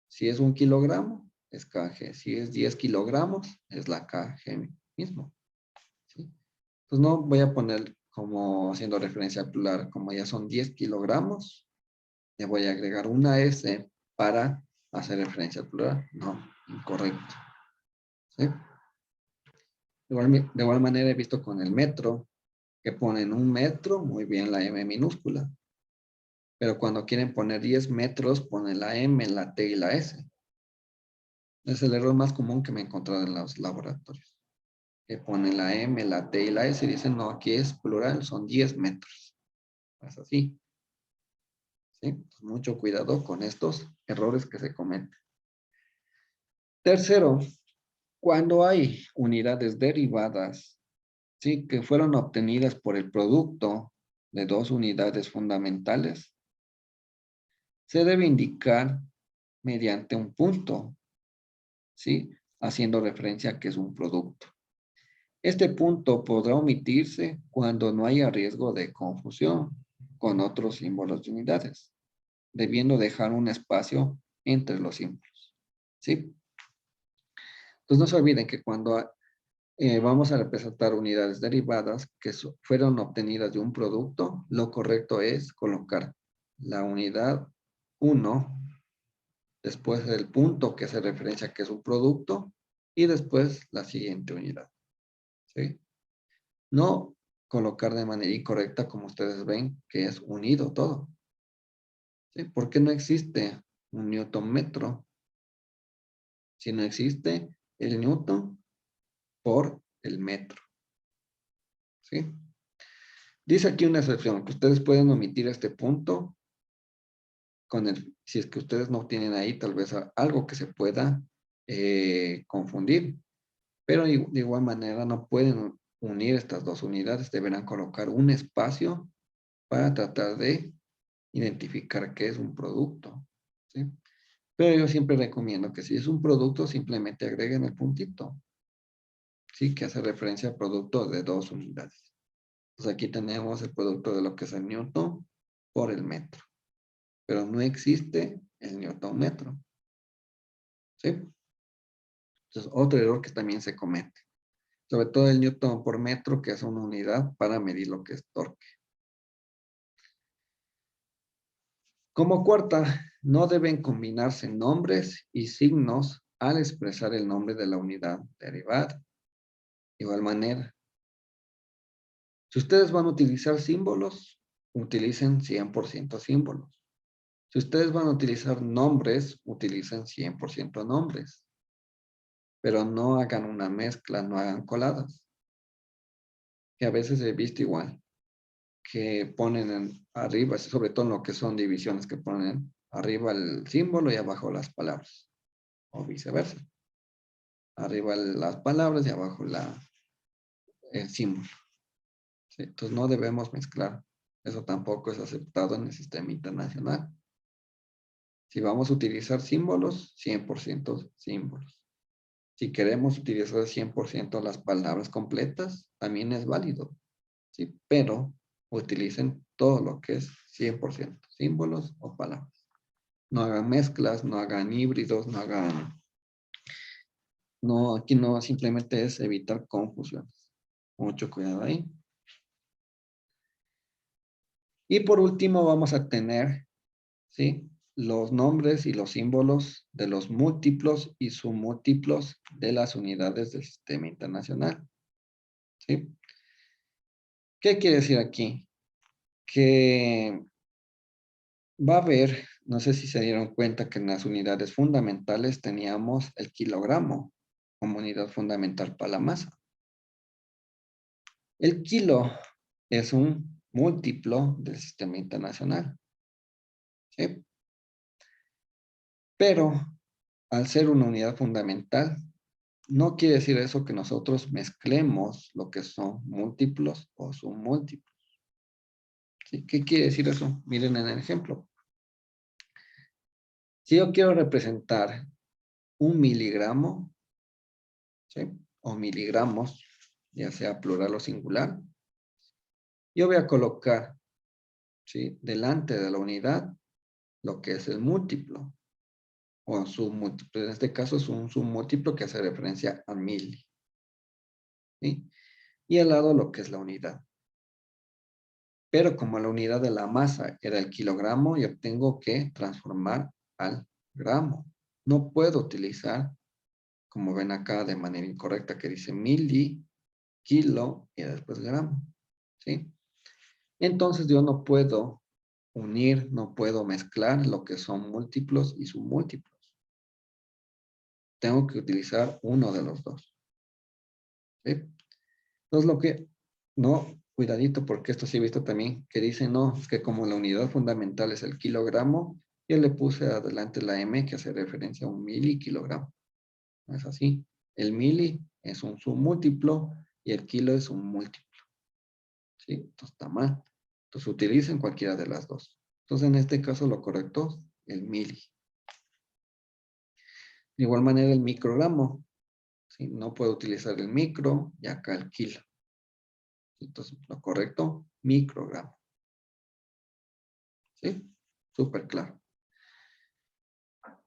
Si es 1 kilogramo, es kg. Si es 10 kilogramos, es la kg mismo. ¿Sí? Entonces, no voy a poner como haciendo referencia al plural, como ya son 10 kilogramos, le voy a agregar una S para hacer referencia al plural. No, incorrecto. ¿Sí? De igual manera he visto con el metro, que ponen un metro, muy bien la M minúscula. Pero cuando quieren poner 10 metros, ponen la M, la T y la S. Es el error más común que me he encontrado en los laboratorios. Que ponen la M, la T y la S y dicen, no, aquí es plural, son 10 metros. Es así. ¿Sí? Entonces, mucho cuidado con estos errores que se cometen. Tercero, cuando hay unidades derivadas, ¿sí?, que fueron obtenidas por el producto de dos unidades fundamentales, se debe indicar mediante un punto, ¿sí?, haciendo referencia a que es un producto. Este punto podrá omitirse cuando no haya riesgo de confusión con otros símbolos de unidades, debiendo dejar un espacio entre los símbolos, ¿sí? Entonces no se olviden que cuando vamos a representar unidades derivadas que fueron obtenidas de un producto, lo correcto es colocar la unidad 1 después del punto que hace referencia a que es un producto y después la siguiente unidad, ¿sí? No colocar de manera incorrecta como ustedes ven que es unido todo, ¿sí? Porque no existe un newton metro, si no existe el newton por el metro, ¿sí? Dice aquí una excepción, que ustedes pueden omitir este punto si es que ustedes no tienen ahí tal vez algo que se pueda confundir, pero de igual manera no pueden unir estas dos unidades, deberán colocar un espacio para tratar de identificar qué es un producto, ¿sí? Pero yo siempre recomiendo que si es un producto, simplemente agreguen el puntito, ¿sí?, que hace referencia al producto de dos unidades. Entonces aquí tenemos el producto de lo que es el newton por el metro. Pero no existe el newton metro. ¿Sí? Entonces, otro error que también se comete. Sobre todo el newton por metro, que es una unidad para medir lo que es torque. Como cuarta, no deben combinarse nombres y signos al expresar el nombre de la unidad derivada. De igual manera, si ustedes van a utilizar símbolos, utilicen 100% símbolos. Si ustedes van a utilizar nombres, utilicen 100% nombres. Pero no hagan una mezcla, no hagan coladas. Que a veces he visto igual, que ponen arriba, sobre todo en lo que son divisiones, que ponen arriba el símbolo y abajo las palabras. O viceversa. Arriba las palabras y abajo el símbolo. ¿Sí? Entonces no debemos mezclar. Eso tampoco es aceptado en el sistema internacional. Si vamos a utilizar símbolos, 100% símbolos. Si queremos utilizar 100% las palabras completas, también es válido. ¿Sí? Pero utilicen todo lo que es 100%, símbolos o palabras. No hagan mezclas, no hagan híbridos, no hagan... No, aquí no, simplemente es evitar confusiones. Mucho cuidado ahí. Y por último vamos a tener, ¿sí?, los nombres y los símbolos de los múltiplos y submúltiplos de las unidades del sistema internacional. ¿Sí? ¿Qué quiere decir aquí? Que va a haber, no sé si se dieron cuenta que en las unidades fundamentales teníamos el kilogramo como unidad fundamental para la masa. El kilo es un múltiplo del sistema internacional. ¿Sí? Pero al ser una unidad fundamental, no quiere decir eso que nosotros mezclemos lo que son múltiplos o submúltiplos. ¿Sí? ¿Qué quiere decir eso? Miren en el ejemplo. Si yo quiero representar un miligramo, ¿sí?, o miligramos, ya sea plural o singular, yo voy a colocar, ¿sí?, delante de la unidad lo que es el múltiplo o submúltiplo. En este caso es un submúltiplo que hace referencia a mil. ¿Sí? Y al lado lo que es la unidad. Pero como la unidad de la masa era el kilogramo, yo tengo que transformar al gramo. No puedo utilizar, como ven acá de manera incorrecta, que dice mili, kilo y después gramo. ¿Sí? Entonces yo no puedo unir, no puedo mezclar lo que son múltiplos y submúltiplos. Tengo que utilizar uno de los dos. ¿Sí? Entonces lo que, no, cuidadito, porque esto sí he visto también, que dicen, no, es que como la unidad fundamental es el kilogramo, yo le puse adelante la M que hace referencia a un milikilogramo. No es así. El mili es un submúltiplo y el kilo es un múltiplo. ¿Sí? Entonces está mal. Entonces utilicen cualquiera de las dos. Entonces en este caso lo correcto es el mili. De igual manera el microgramo. ¿Sí? No puedo utilizar el micro y acá el kilo. Entonces lo correcto, microgramo. ¿Sí? Súper claro.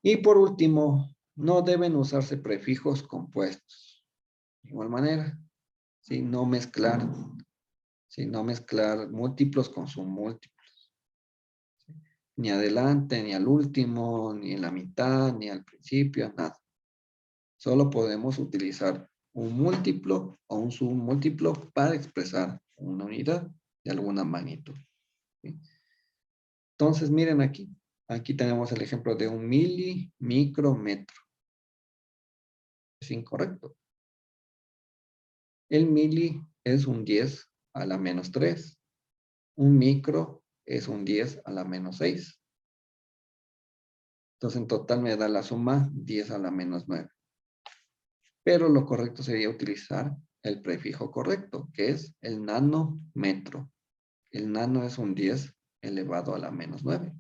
Y por último, no deben usarse prefijos compuestos. De igual manera, ¿sí? No mezclar, ¿sí?, no mezclar múltiplos con submúltiplos. ¿Sí? Ni adelante, ni al último, ni en la mitad, ni al principio, nada. Solo podemos utilizar un múltiplo o un submúltiplo para expresar una unidad de alguna magnitud. ¿Sí? Entonces, miren aquí. Aquí tenemos el ejemplo de un micrometro. Es incorrecto. El mili es un 10 a la menos 3. Un micro es un 10 a la menos 6. Entonces, en total me da la suma 10 a la menos 9. Pero lo correcto sería utilizar el prefijo correcto, que es el nanómetro. El nano es un 10 elevado a la menos 9.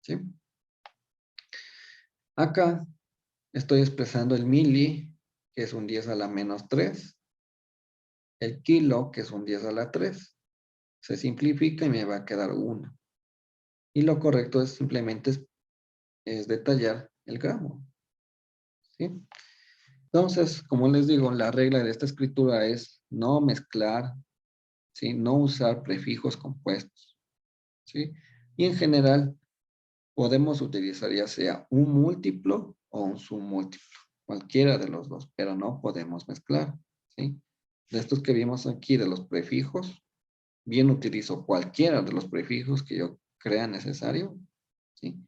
¿Sí? Acá estoy expresando el mili, que es un 10 a la menos 3. El kilo, que es un 10 a la 3. Se simplifica y me va a quedar 1. Y lo correcto es simplemente es detallar el gramo, ¿sí? Entonces, como les digo, la regla de esta escritura es no mezclar, ¿sí? No usar prefijos compuestos, ¿sí? Y en general, podemos utilizar ya sea un múltiplo o un submúltiplo, cualquiera de los dos, pero no podemos mezclar, ¿sí? De estos que vimos aquí de los prefijos, bien utilizo cualquiera de los prefijos que yo crea necesario, ¿sí?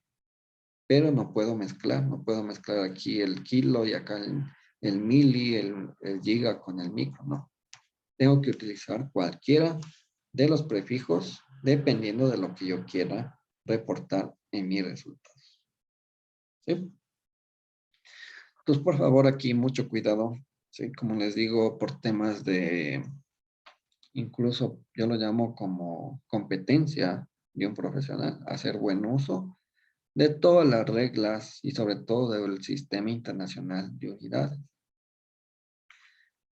Pero no puedo mezclar, no puedo mezclar aquí el kilo y acá el mili, el giga con el micro, no. Tengo que utilizar cualquiera de los prefijos dependiendo de lo que yo quiera reportar en mi resultado, ¿sí? Entonces, por favor, aquí mucho cuidado, ¿sí? Como les digo, por temas de, incluso yo lo llamo como competencia de un profesional, hacer buen uso de todas las reglas y sobre todo del sistema internacional de unidades.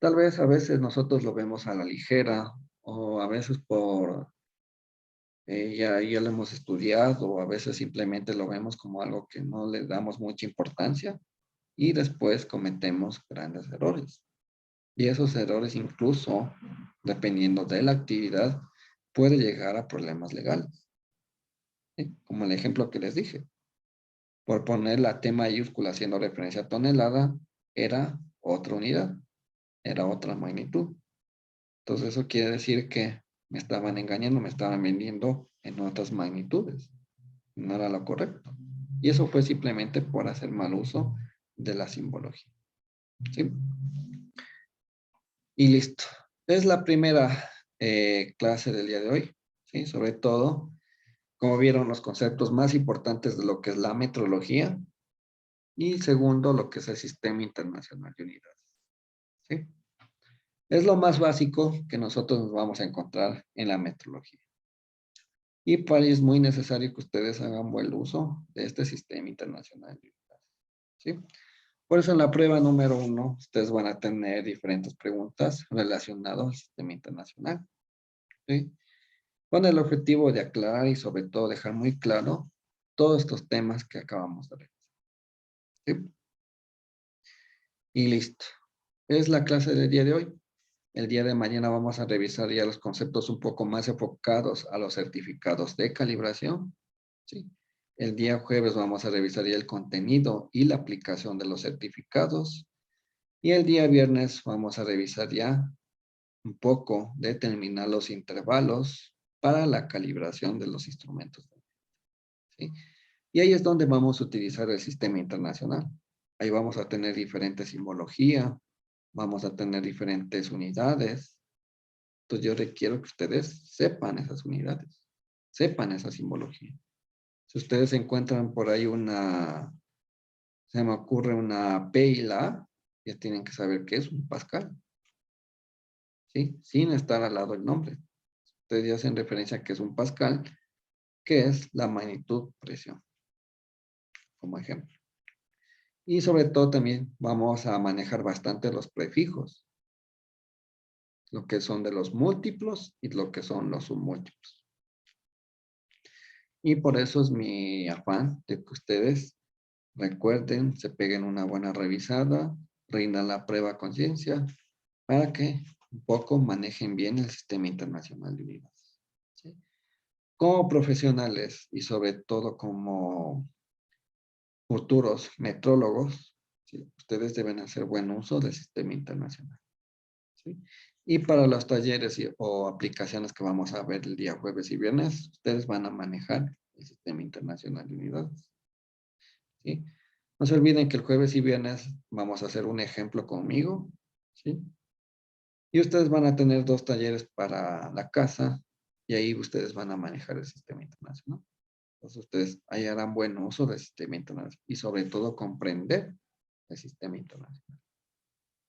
Tal vez a veces nosotros lo vemos a la ligera o a veces por, ya lo hemos estudiado o a veces simplemente lo vemos como algo que no le damos mucha importancia y después cometemos grandes errores. Y esos errores incluso, dependiendo de la actividad, puede llegar a problemas legales, ¿sí? Como el ejemplo que les dije. Por poner la T mayúscula haciendo referencia a tonelada, era otra unidad, era otra magnitud. Entonces eso quiere decir que me estaban engañando, me estaban vendiendo en otras magnitudes. No era lo correcto. Y eso fue simplemente por hacer mal uso de la simbología, ¿sí? Y listo. Es la primera clase del día de hoy, ¿sí? Sobre todo, como vieron, los conceptos más importantes de lo que es la metrología y segundo, lo que es el Sistema Internacional de Unidades, ¿sí? Es lo más básico que nosotros nos vamos a encontrar en la metrología. Y para ello es muy necesario que ustedes hagan buen uso de este Sistema Internacional de Unidades, ¿sí? Por eso en la prueba número 1, ustedes van a tener diferentes preguntas relacionadas al Sistema Internacional, ¿sí? Con el objetivo de aclarar y sobre todo dejar muy claro todos estos temas que acabamos de ver, ¿sí? Y listo. Es la clase del día de hoy. El día de mañana vamos a revisar ya los conceptos un poco más enfocados a los certificados de calibración, ¿sí? El día jueves vamos a revisar ya el contenido y la aplicación de los certificados. Y el día viernes vamos a revisar ya un poco, determinar los intervalos para la calibración de los instrumentos, ¿sí? Y ahí es donde vamos a utilizar el sistema internacional. Ahí vamos a tener diferentes simbología, vamos a tener diferentes unidades. Entonces yo requiero que ustedes sepan esas unidades, sepan esa simbología. Si ustedes encuentran por ahí una, se me ocurre una P y la A, ya tienen que saber qué es un Pascal, ¿sí? Sin estar al lado el nombre. Ustedes ya hacen referencia a que es un Pascal, que es la magnitud presión, como ejemplo. Y sobre todo también vamos a manejar bastante los prefijos, lo que son de los múltiplos y lo que son los submúltiplos. Y por eso es mi afán de que ustedes recuerden, se peguen una buena revisada, rindan la prueba a conciencia, para que un poco manejen bien el sistema internacional de unidades, ¿sí? Como profesionales y sobre todo como futuros metrólogos, ¿sí? Ustedes deben hacer buen uso del sistema internacional, ¿sí? Y para los talleres o aplicaciones que vamos a ver el día jueves y viernes, ustedes van a manejar el sistema internacional de unidades, ¿sí? No se olviden que el jueves y viernes vamos a hacer un ejemplo conmigo, ¿sí? Y ustedes van a tener 2 talleres para la casa y ahí ustedes van a manejar el sistema internacional. Entonces ustedes ahí harán buen uso del sistema internacional y sobre todo comprender el sistema internacional,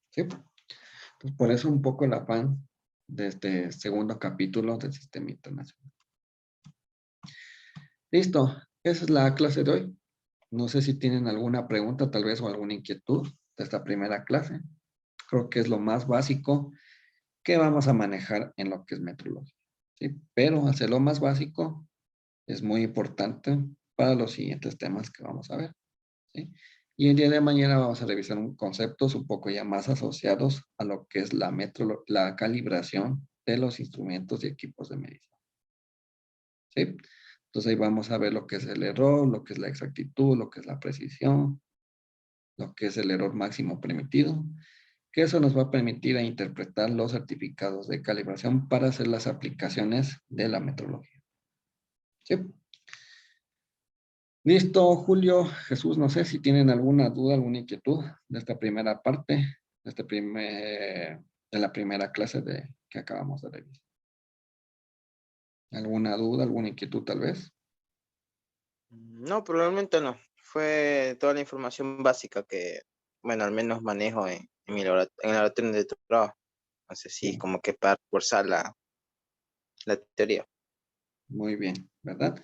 ¿sí? Entonces por eso un poco el afán de este segundo capítulo del sistema internacional. Listo, esa es la clase de hoy. No sé si tienen alguna pregunta tal vez o alguna inquietud de esta primera clase. Creo que es lo más básico que vamos a manejar en lo que es metrología, ¿sí? Pero hacerlo más básico Es muy importante para los siguientes temas que vamos a ver, ¿sí? Y el día de mañana vamos a revisar un conceptos un poco ya más asociados a lo que es la calibración de los instrumentos y equipos de medición, ¿sí? Entonces ahí vamos a ver lo que es el error, lo que es la exactitud, lo que es la precisión, lo que es el error máximo permitido, que eso nos va a permitir a interpretar los certificados de calibración para hacer las aplicaciones de la metrología, ¿sí? Listo, Julio, Jesús, no sé si tienen alguna duda, alguna inquietud de esta primera parte, de la primera clase que acabamos de revisar. ¿Alguna duda, alguna inquietud tal vez? No, probablemente no. Fue toda la información básica que, bueno, al menos manejo en en el laboratorio de tu trabajo. No sé si Sí, como que para reforzar la teoría. muy bien, ¿verdad?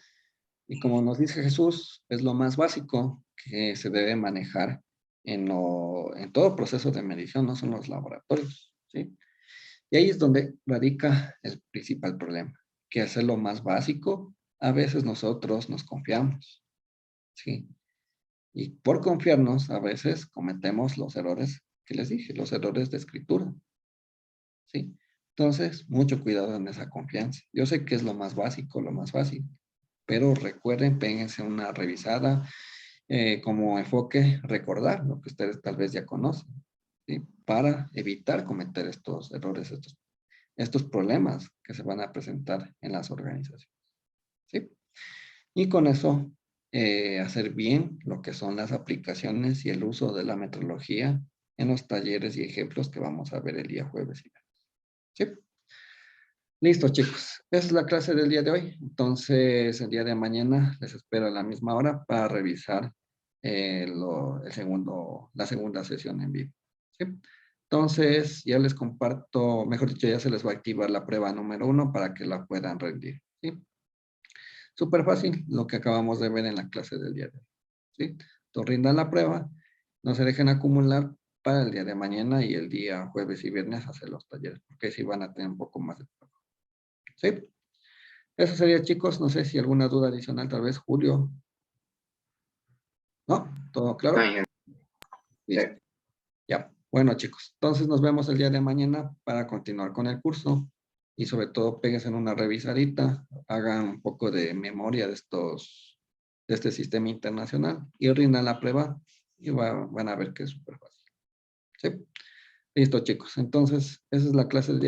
Y como nos dice Jesús, es lo más básico que se debe manejar en todo proceso de medición, no son los laboratorios, ¿sí? Y ahí es donde radica el principal problema, que hacer lo más básico, a veces nosotros nos confiamos, ¿sí? Y por confiarnos, a veces cometemos los errores que les dije, los errores de escritura, ¿sí? Entonces, mucho cuidado en esa confianza. Yo sé que es lo más básico, lo más fácil, pero recuerden, péguense una revisada, como enfoque, recordar lo que ustedes tal vez ya conocen, ¿sí? Para evitar cometer estos errores, estos problemas que se van a presentar en las organizaciones, ¿sí? Y con eso, hacer bien lo que son las aplicaciones y el uso de la metrología en los talleres y ejemplos que vamos a ver el día jueves y viernes, ¿sí? Listo, chicos. Esa es la clase del día de hoy. Entonces, el día de mañana les espero a la misma hora para revisar la segunda sesión en vivo, ¿sí? Entonces, ya les comparto, mejor dicho, ya se les va a activar la prueba número 1 para que la puedan rendir, ¿sí? Súper fácil, lo que acabamos de ver en la clase del día de hoy, ¿sí? Entonces, rindan la prueba, no se dejen acumular para el día de mañana y el día jueves y viernes hacer los talleres, porque sí van a tener un poco más de trabajo, ¿sí? Eso sería, chicos. No sé si alguna duda adicional, tal vez, Julio. ¿No? ¿Todo No, claro? sí. Listo. Ya. Bueno, chicos. Entonces nos vemos el día de mañana para continuar con el curso. Y sobre todo, péguense en una revisadita, hagan un poco de memoria de este sistema internacional y rindan la prueba y van a ver que es súper fácil, ¿sí? Listo, chicos. Entonces, esa es la clase del día.